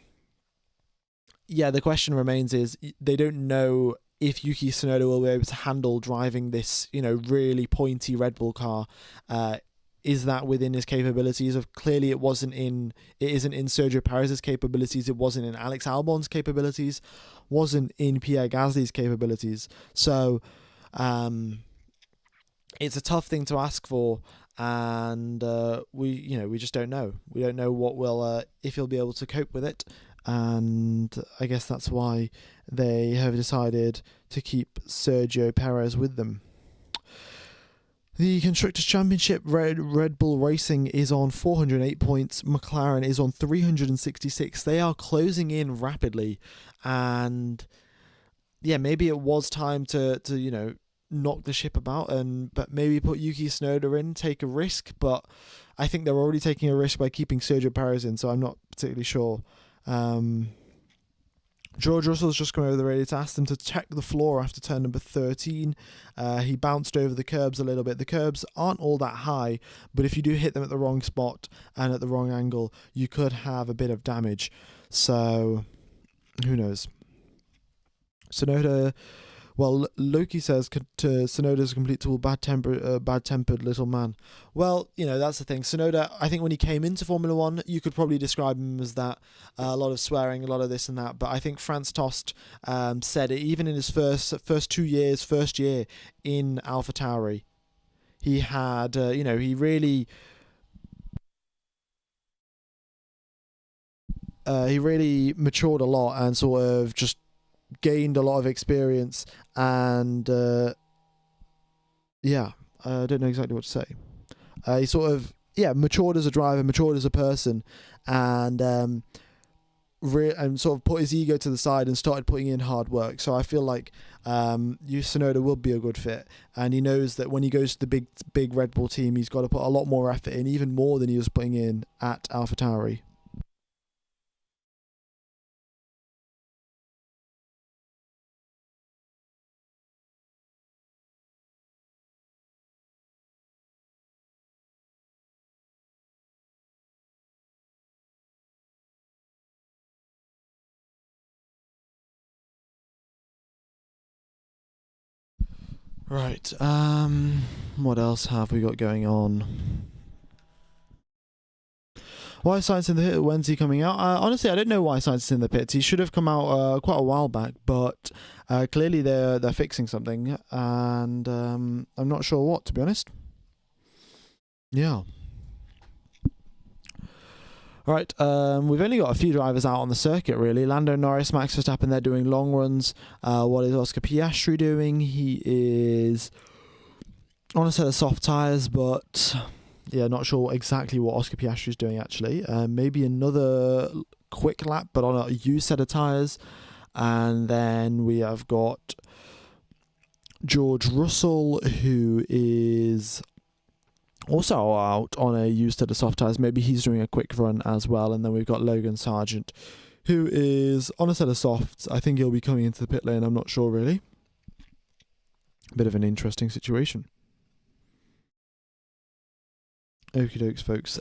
yeah, the question remains is they don't know if Yuki Tsunoda will be able to handle driving this, really pointy Red Bull car. Is that within his capabilities? Clearly, it isn't in Sergio Perez's capabilities. It wasn't in Alex Albon's capabilities. Wasn't in Pierre Gasly's capabilities. So, it's a tough thing to ask for, and we just don't know. We don't know what will if he'll be able to cope with it. And I guess that's why they have decided to keep Sergio Perez with them. The Constructors' Championship, Red Bull Racing is on 408 points. McLaren is on 366. They are closing in rapidly. And yeah, maybe it was time to knock the ship about, but maybe put Yuki Tsunoda in, take a risk. But I think they're already taking a risk by keeping Sergio Perez in, so I'm not particularly sure. George Russell's just come over the radio to ask them to check the floor after turn number 13. He bounced over the curbs a little bit. The curbs aren't all that high, but if you do hit them at the wrong spot and at the wrong angle, you could have a bit of damage. So, who knows? Tsunoda Well, Loki says to Sonoda's a complete tool, bad-tempered little man. Well, that's the thing. Sonoda, I think when he came into Formula One, you could probably describe him as that. A lot of swearing, a lot of this and that. But I think Franz Tost said it even in his first year in AlphaTauri. He had, he really matured a lot and sort of just gained a lot of experience, and I don't know exactly what to say. He sort of matured as a driver, matured as a person, and and sort of put his ego to the side and started putting in hard work. So I feel like Tsunoda will be a good fit, and he knows that when he goes to the big Red Bull team, he's got to put a lot more effort in, even more than he was putting in at AlphaTauri. Right, what else have we got going on? Why is Science in the Pit? When's he coming out? Honestly, I don't know why Science is in the pits. He should have come out quite a while back, but clearly they're fixing something, and I'm not sure what, to be honest. Yeah. Right, we've only got a few drivers out on the circuit, really. Lando Norris, Max Verstappen, they're doing long runs. What is Oscar Piastri doing? He is on a set of soft tyres, but yeah, not sure exactly what Oscar Piastri is doing, actually. Maybe another quick lap, but on a used set of tyres. And then we have got George Russell, who is also out on a used set of soft tyres. Maybe he's doing a quick run as well. And then we've got Logan Sargent, who is on a set of softs. I think he'll be coming into the pit lane. I'm not sure, really. Bit of an interesting situation. Okie dokes, folks.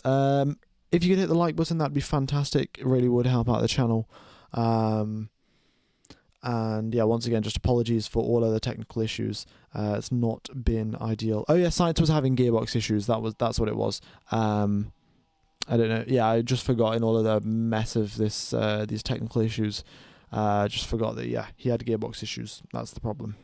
If you could hit the like button, that'd be fantastic. It really would help out the channel. And yeah, once again, just apologies for all other technical issues. It's not been ideal. Oh yeah, Science was having gearbox issues. That's what it was. I don't know. Yeah, I just forgot in all of the mess of these technical issues. Just forgot that he had gearbox issues. That's the problem.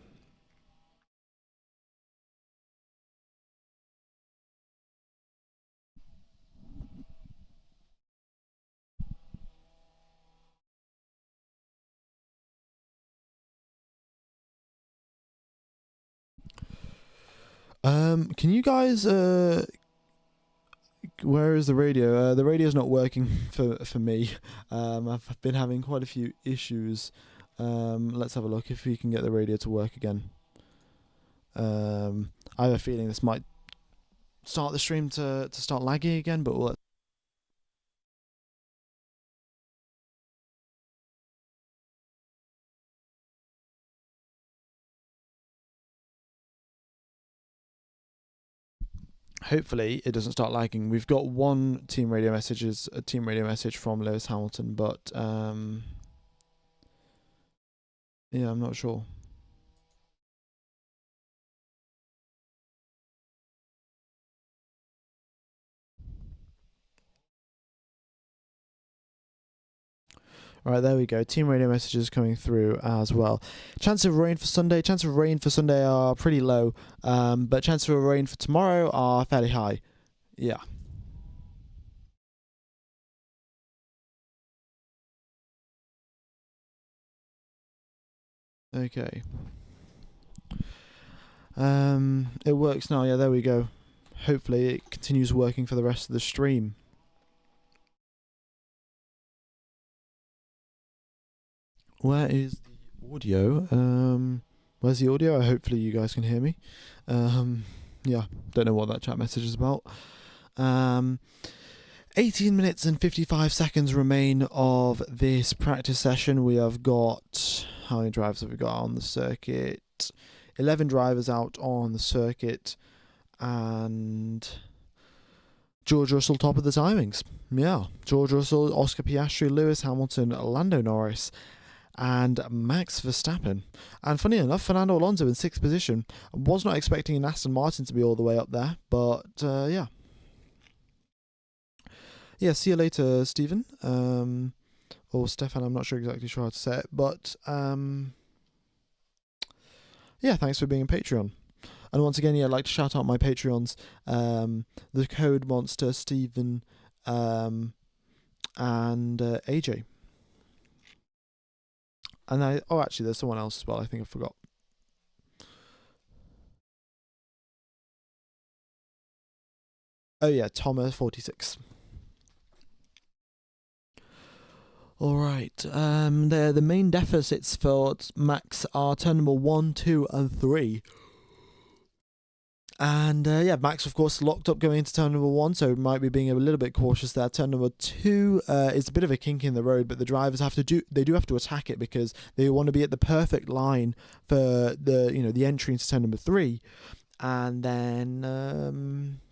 Can you guys where is the radio? The radio's not working for me. I've been having quite a few issues. Let's have a look if we can get the radio to work again. I have a feeling this might start the stream to start lagging again, but we'll hopefully it doesn't start lagging. We've got one team radio message from Lewis Hamilton, but yeah, I'm not sure. Alright, there we go. Team radio messages coming through as well. Chance of rain for Sunday. Chance of rain for Sunday are pretty low, but chance of rain for tomorrow are fairly high. Yeah. Okay. It works now. Yeah, there we go. Hopefully it continues working for the rest of the stream. Where is the audio? Where's the audio? Hopefully you guys can hear me. Yeah, don't know what that chat message is about. 18 minutes and 55 seconds remain of this practice session. We have got, how many drivers have we got on the circuit? 11 drivers out on the circuit, and George Russell top of the timings. Yeah, George Russell, Oscar Piastri, Lewis Hamilton, Lando Norris, and Max Verstappen. And funny enough, Fernando Alonso in 6th position. I was not expecting an Aston Martin to be all the way up there, but yeah. Yeah, see you later, Stephen. Or Stefan, I'm not sure exactly sure how to say it, but yeah, thanks for being a Patreon. And once again, yeah, I'd like to shout out my Patreons. The Code Monster, Stephen, and AJ. And actually, there's someone else as well. I think I forgot. Oh yeah, Thomas46. All right. The main deficits for Max are turn number 1, 2, and 3. And yeah, Max, of course, locked up going into turn number 1, so might be being a little bit cautious there. Turn number 2 is a bit of a kink in the road, but the drivers have to attack it because they want to be at the perfect line for the entry into turn number 3. And then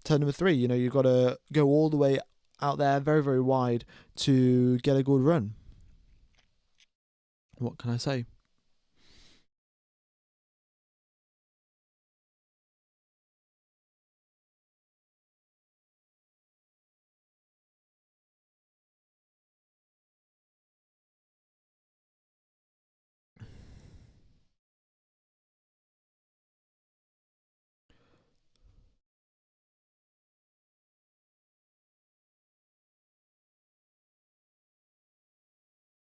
turn number 3, you've got to go all the way out there, very, very wide, to get a good run. What can I say?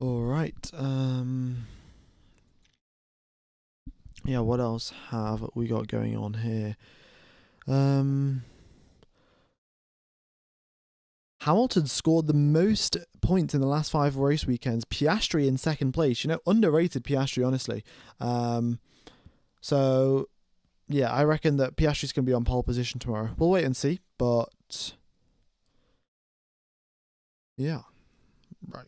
All right. Yeah, what else have we got going on here? Hamilton scored the most points in the last 5 race weekends. Piastri in 2nd place. Underrated Piastri, honestly. So, yeah, I reckon that Piastri's going to be on pole position tomorrow. We'll wait and see, but yeah. Right.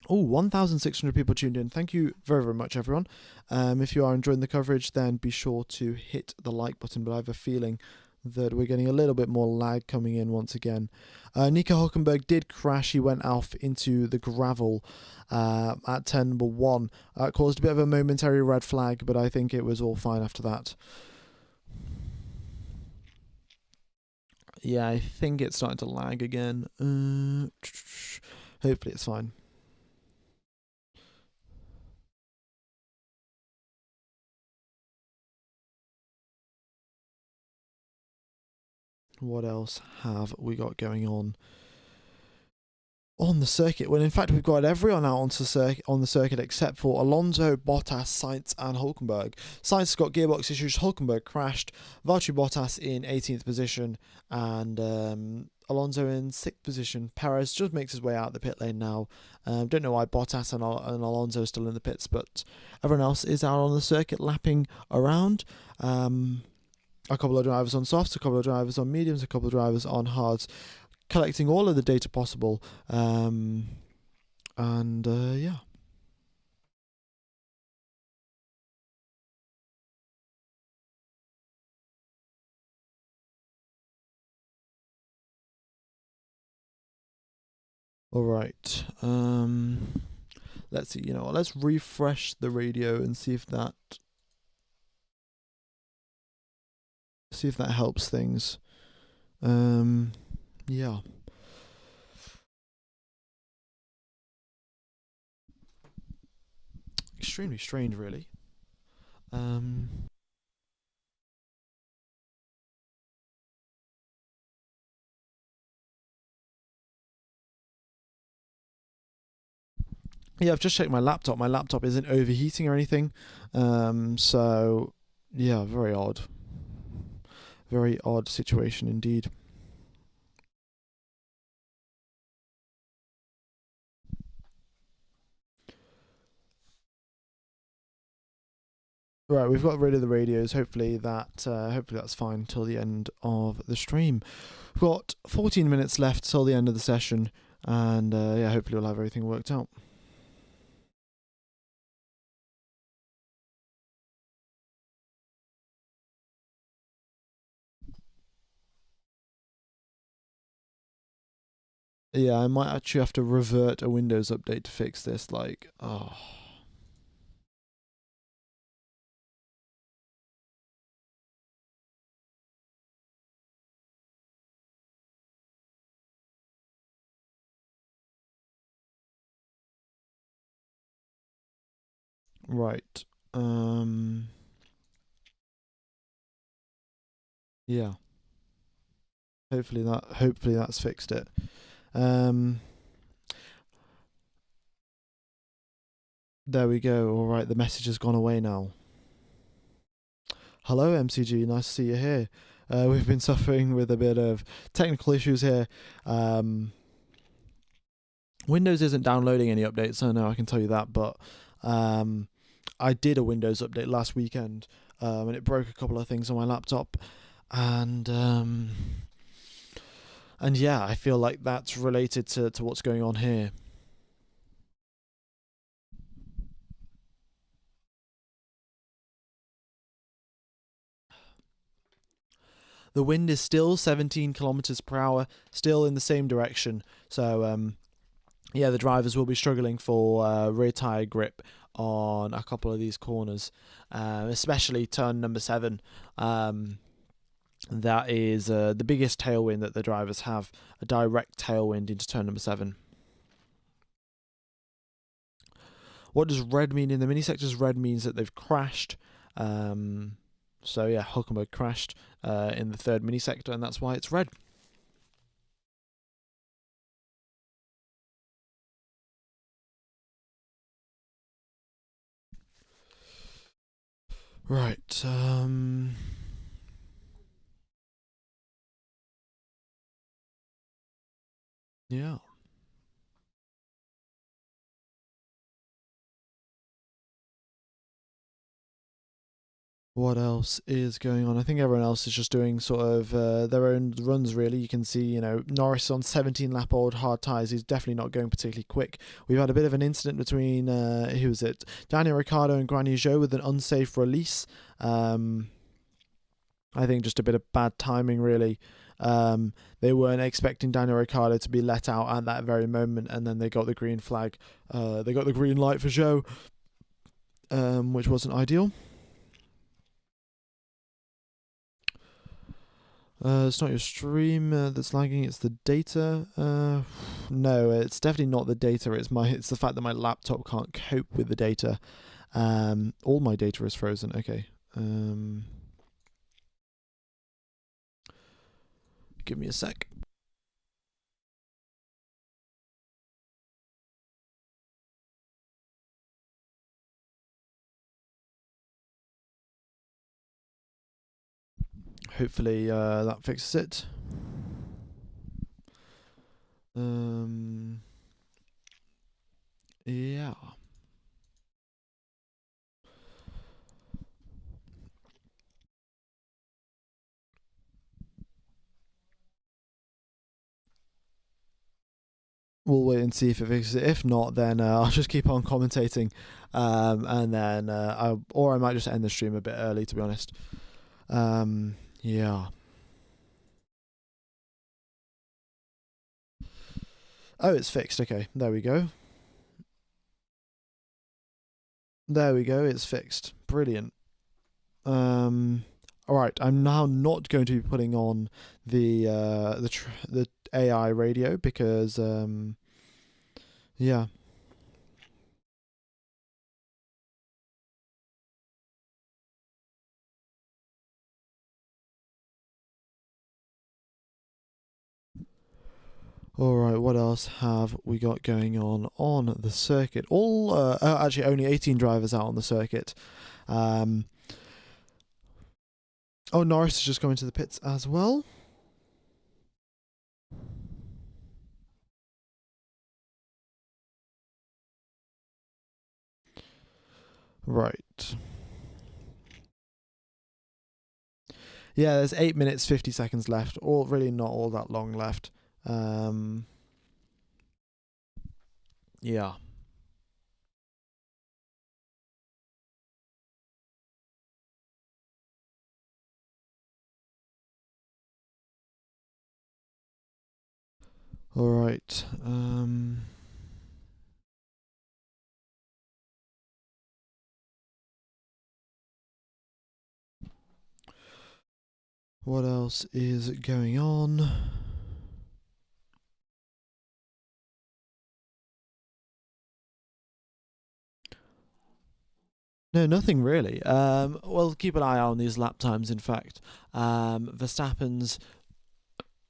Oh, 1,600 people tuned in. Thank you very, very much, everyone. If you are enjoying the coverage, then be sure to hit the like button. But I have a feeling that we're getting a little bit more lag coming in once again. Nico Hülkenberg did crash. He went off into the gravel at turn number 1. Caused a bit of a momentary red flag, but I think it was all fine after that. Yeah, I think it's starting to lag again. Hopefully it's fine. What else have we got going on the circuit? Well, in fact, we've got everyone out on the circuit except for Alonso, Bottas, Sainz, and Hülkenberg. Sainz has got gearbox issues. Hülkenberg crashed. Valtteri Bottas in 18th position, and Alonso in 6th position. Perez just makes his way out the pit lane now. Don't know why Bottas and Alonso are still in the pits, but everyone else is out on the circuit lapping around. A couple of drivers on softs, a couple of drivers on mediums, a couple of drivers on hards, collecting all of the data possible. Yeah. All right. Let's see. Let's refresh the radio and see if that helps things. Yeah. Extremely strange, really. Yeah, I've just checked my laptop. My laptop isn't overheating or anything. So yeah, very odd. Very odd situation indeed. Right, we've got rid of the radios. Hopefully that's fine till the end of the stream. We've got 14 minutes left till the end of the session, and yeah, hopefully we'll have everything worked out. Yeah, I might actually have to revert a Windows update to fix this. Like, oh. Right. Yeah. Hopefully that's fixed it. Um there we go. All right, the message has gone away now. Hello MCG, nice to see you here. We've been suffering with a bit of technical issues here. Windows isn't downloading any updates, so no, I can tell you that, but I did a Windows update last weekend, and it broke a couple of things on my laptop, and yeah, I feel like that's related to what's going on here. The wind is still 17 kilometers per hour, still in the same direction. So yeah, the drivers will be struggling for rear tire grip on a couple of these corners, especially turn number 7. That is the biggest tailwind that the drivers have, a direct tailwind into turn number 7. What does red mean in the mini sectors? Red means that they've crashed. So yeah, Hulkenberg crashed in the third mini sector, and that's why it's red. Right. Yeah. What else is going on? I think everyone else is just doing sort of their own runs, really. You can see, Norris on 17 lap old hard tyres. He's definitely not going particularly quick. We've had a bit of an incident between, who was it? Daniel Ricciardo and Guanyu Zhou with an unsafe release. I think just a bit of bad timing, really. They weren't expecting Daniel Ricciardo to be let out at that very moment, and then they got the green flag. They got the green light for Zhou, which wasn't ideal. It's not your stream that's lagging. It's the data. No, it's definitely not the data. It's the fact that my laptop can't cope with the data. All my data is frozen. Okay. Give me a sec. Hopefully that fixes it. Yeah. We'll wait and see if it fixes it. If not, then I'll just keep on commentating, and then I might just end the stream a bit early, to be honest. Yeah. Oh, it's fixed. Okay, there we go. There we go. It's fixed. Brilliant. All right. I'm now not going to be putting on the AI radio because yeah. All right. What else have we got going on the circuit? Actually, only 18 drivers out on the circuit. Oh, Norris is just going to the pits as well. Right. Yeah, there's 8 minutes 50 seconds left. All really not all that long left. Yeah. All right. What else is going on? No, nothing really. Well, keep an eye on these lap times. In fact, Verstappen's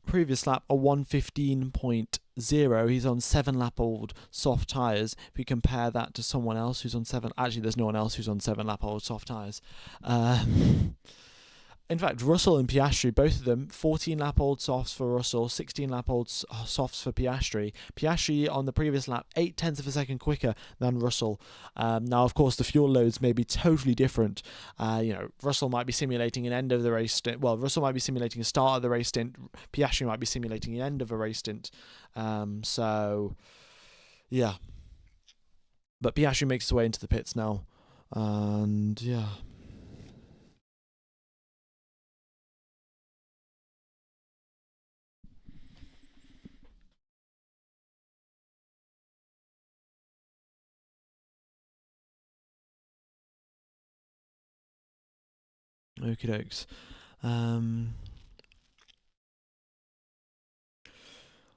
previous lap a 1:15.0. He's on 7-lap-old soft tyres. If we compare that to someone else who's on actually there's no one else who's on 7-lap-old soft tyres. In fact, Russell and Piastri, both of them, 14-lap-old softs for Russell, 16-lap-old softs for Piastri. Piastri on the previous lap, 0.8 of a second quicker than Russell. Now, of course, the fuel loads may be totally different. Russell might be simulating an end of the race stint. Well, Russell might be simulating a start of the race stint. Piastri might be simulating an end of a race stint. Yeah. But Piastri makes his way into the pits now. And, yeah. Okie dokes.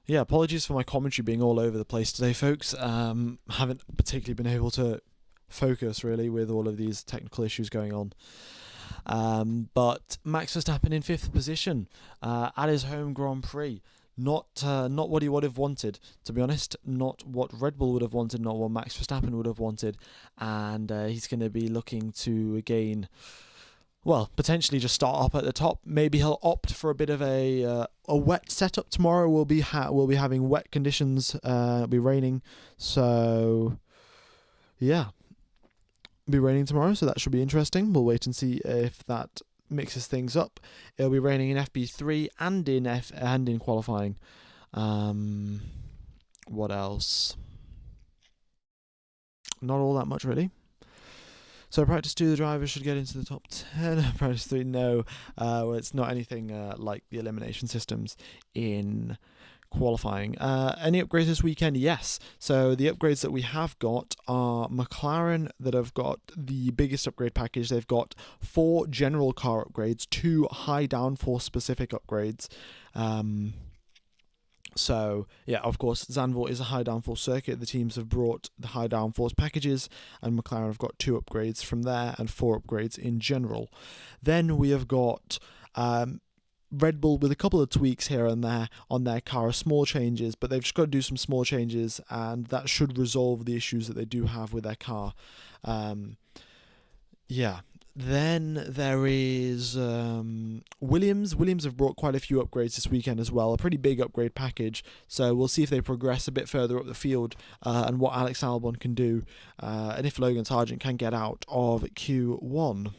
Yeah, apologies for my commentary being all over the place today, folks. Haven't particularly been able to focus, really, with all of these technical issues going on. But Max Verstappen in 5th position at his home Grand Prix. Not what he would have wanted, to be honest. Not what Red Bull would have wanted, not what Max Verstappen would have wanted. And he's going to be looking to, again, well, potentially just start up at the top. Maybe he'll opt for a bit of a wet setup tomorrow. We'll be having wet conditions. It'll be raining, so yeah, it'll be raining tomorrow. So that should be interesting. We'll wait and see if that mixes things up. It'll be raining in FP3 and in qualifying. What else? Not all that much, really. So practice 2, the drivers should get into the top 10. Practice 3, no. Well, it's not anything like the elimination systems in qualifying. Any upgrades this weekend? Yes. So the upgrades that we have got are McLaren, that have got the biggest upgrade package. They've got 4 general car upgrades, 2 high downforce specific upgrades. So, yeah, of course, Zandvoort is a high downforce circuit. The teams have brought the high downforce packages, and McLaren have got 2 upgrades from there and 4 upgrades in general. Then we have got Red Bull with a couple of tweaks here and there on their car, small changes, but they've just got to do some small changes, and that should resolve the issues that they do have with their car. Yeah. Then there is Williams. Williams have brought quite a few upgrades this weekend as well, a pretty big upgrade package. So we'll see if they progress a bit further up the field and what Alex Albon can do, and if Logan Sargent can get out of Q1.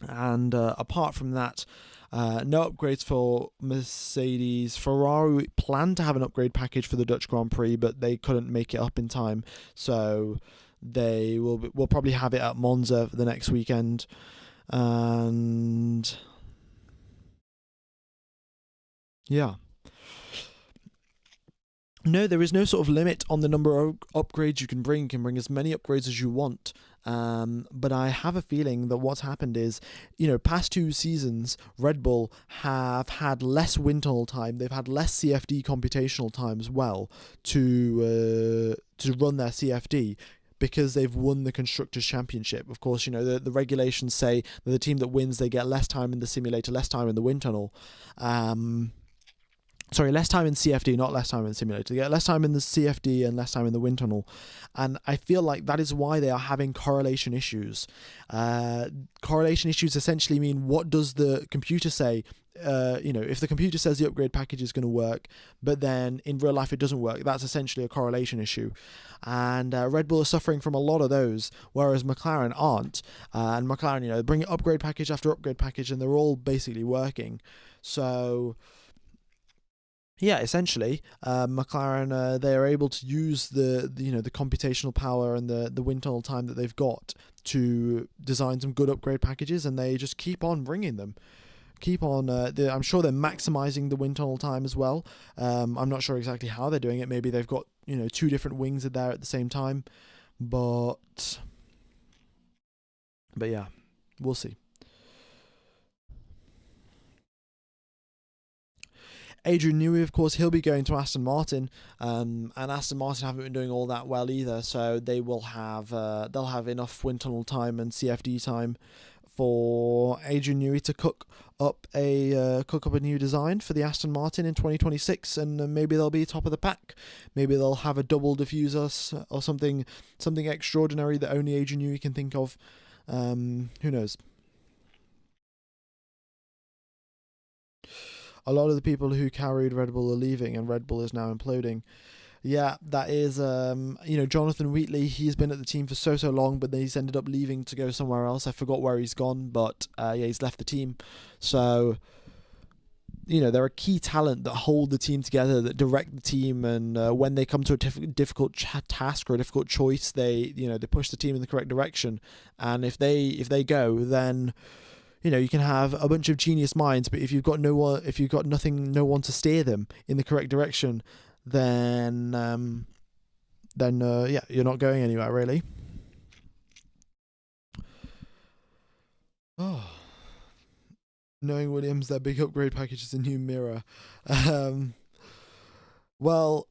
And apart from that, no upgrades for Mercedes. Ferrari planned to have an upgrade package for the Dutch Grand Prix, but they couldn't make it up in time. So they will probably have it at Monza for the next weekend. And yeah. No, there is no sort of limit on the number of upgrades you can bring. You can bring as many upgrades as you want. But I have a feeling that what's happened is, past 2 seasons, Red Bull have had less wind tunnel time. They've had less CFD computational time as well to run their CFD, because they've won the Constructors' Championship. Of course, the regulations say that the team that wins, they get less time in the simulator, less time in the wind tunnel. Less time in CFD, not less time in the simulator. They get less time in the CFD and less time in the wind tunnel. And I feel like that is why they are having correlation issues. Correlation issues essentially mean, what does the computer say? If the computer says the upgrade package is going to work, but then in real life it doesn't work, that's essentially a correlation issue. And Red Bull are suffering from a lot of those, whereas McLaren aren't. And McLaren, they bring upgrade package after upgrade package, and they're all basically working. So yeah, essentially, McLaren, they are able to use the computational power and the wind tunnel time that they've got to design some good upgrade packages, and they just keep on bringing them. keep on. I'm sure they're maximizing the wind tunnel time as well. I'm not sure exactly how they're doing it. Maybe they've got, you know, 2 different wings in there at the same time, but yeah, we'll see. Adrian Newey, of course, he'll be going to Aston Martin, and Aston Martin haven't been doing all that well either. So they will have they'll have enough wind tunnel time and CFD time for Adrian Newey to cook up a new design for the Aston Martin in 2026, and maybe they'll be top of the pack. Maybe they'll have a double diffuser or something extraordinary that only Adrian Newey can think of. Who knows? A lot of the people who carried Red Bull are leaving, and Red Bull is now imploding. Yeah, that is, you know, Jonathan Wheatley, he's been at the team for so long, but then he's ended up leaving to go somewhere else. I forgot where he's gone, but yeah, he's left the team. So, you know, they're a key talent that hold the team together, that direct the team, and when they come to a difficult task or a difficult choice, they push the team in the correct direction. And if they go, then, you know, you can have a bunch of genius minds, but if you've got no one to steer them in the correct direction, then yeah, you're not going anywhere really. Oh, knowing Williams, their big upgrade package is a new mirror. Well,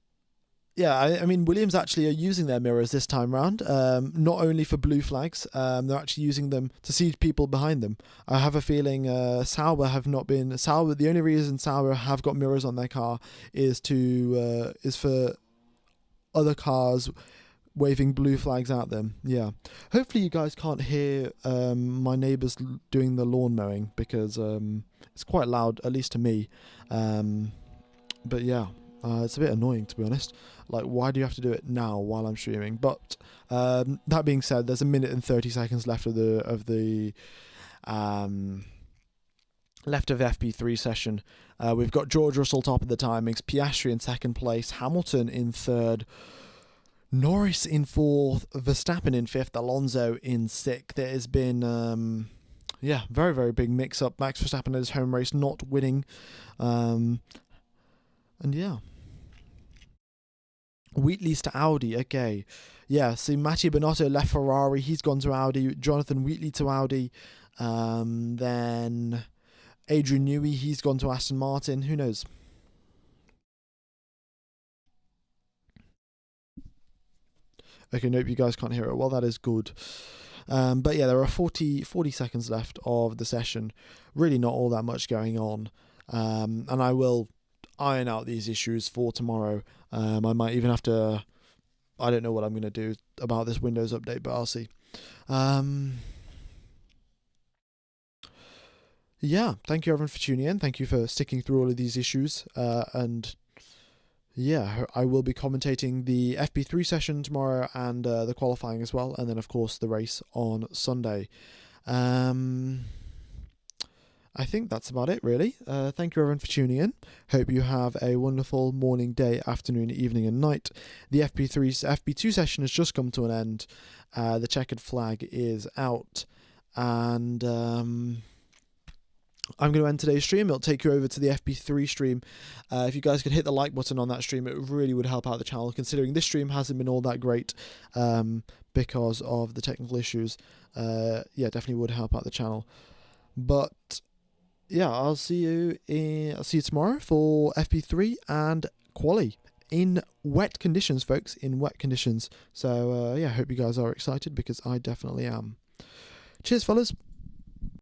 yeah, I mean, Williams actually are using their mirrors this time round, not only for blue flags, they're actually using them to see people behind them. I have a feeling Sauber have not been... the only reason Sauber have got mirrors on their car is for other cars waving blue flags at them. Yeah. Hopefully you guys can't hear my neighbours doing the lawn mowing, because it's quite loud, at least to me. But yeah. It's a bit annoying, to be honest. Like, why do you have to do it now while I'm streaming? But that being said, there's 1 minute and 30 seconds left of the FP3 session. We've got George Russell top of the timings, Piastri in second place, Hamilton in third, Norris in fourth, Verstappen in fifth, Alonso in sixth. There has been very, very big mix up. Max Verstappen in his home race not winning. And yeah. Wheatley's to Audi, okay. Yeah, see, Mattia Binotto left Ferrari, he's gone to Audi. Jonathan Wheatley to Audi. Then Adrian Newey, he's gone to Aston Martin. Who knows? Okay, nope, you guys can't hear it. Well, that is good. But yeah, there are 40 seconds left of the session. Really not all that much going on. And I will iron out these issues for tomorrow. I might even have to... I don't know what I'm going to do about this Windows update, but I'll see. Yeah, thank you everyone for tuning in. Thank you for sticking through all of these issues. And yeah, I will be commentating the FP3 session tomorrow and the qualifying as well. And then, of course, the race on Sunday. I think that's about it, really. Thank you everyone for tuning in. Hope you have a wonderful morning, day, afternoon, evening and night. The FP2 session has just come to an end. The checkered flag is out. And I'm going to end today's stream. It'll take you over to the FP3 stream. If you guys could hit the like button on that stream, it really would help out the channel, considering this stream hasn't been all that great because of the technical issues. Yeah, definitely would help out the channel. But yeah, I'll see you tomorrow for FP3 and quali in wet conditions, folks. In wet conditions. So yeah, I hope you guys are excited, because I definitely am. Cheers, fellas.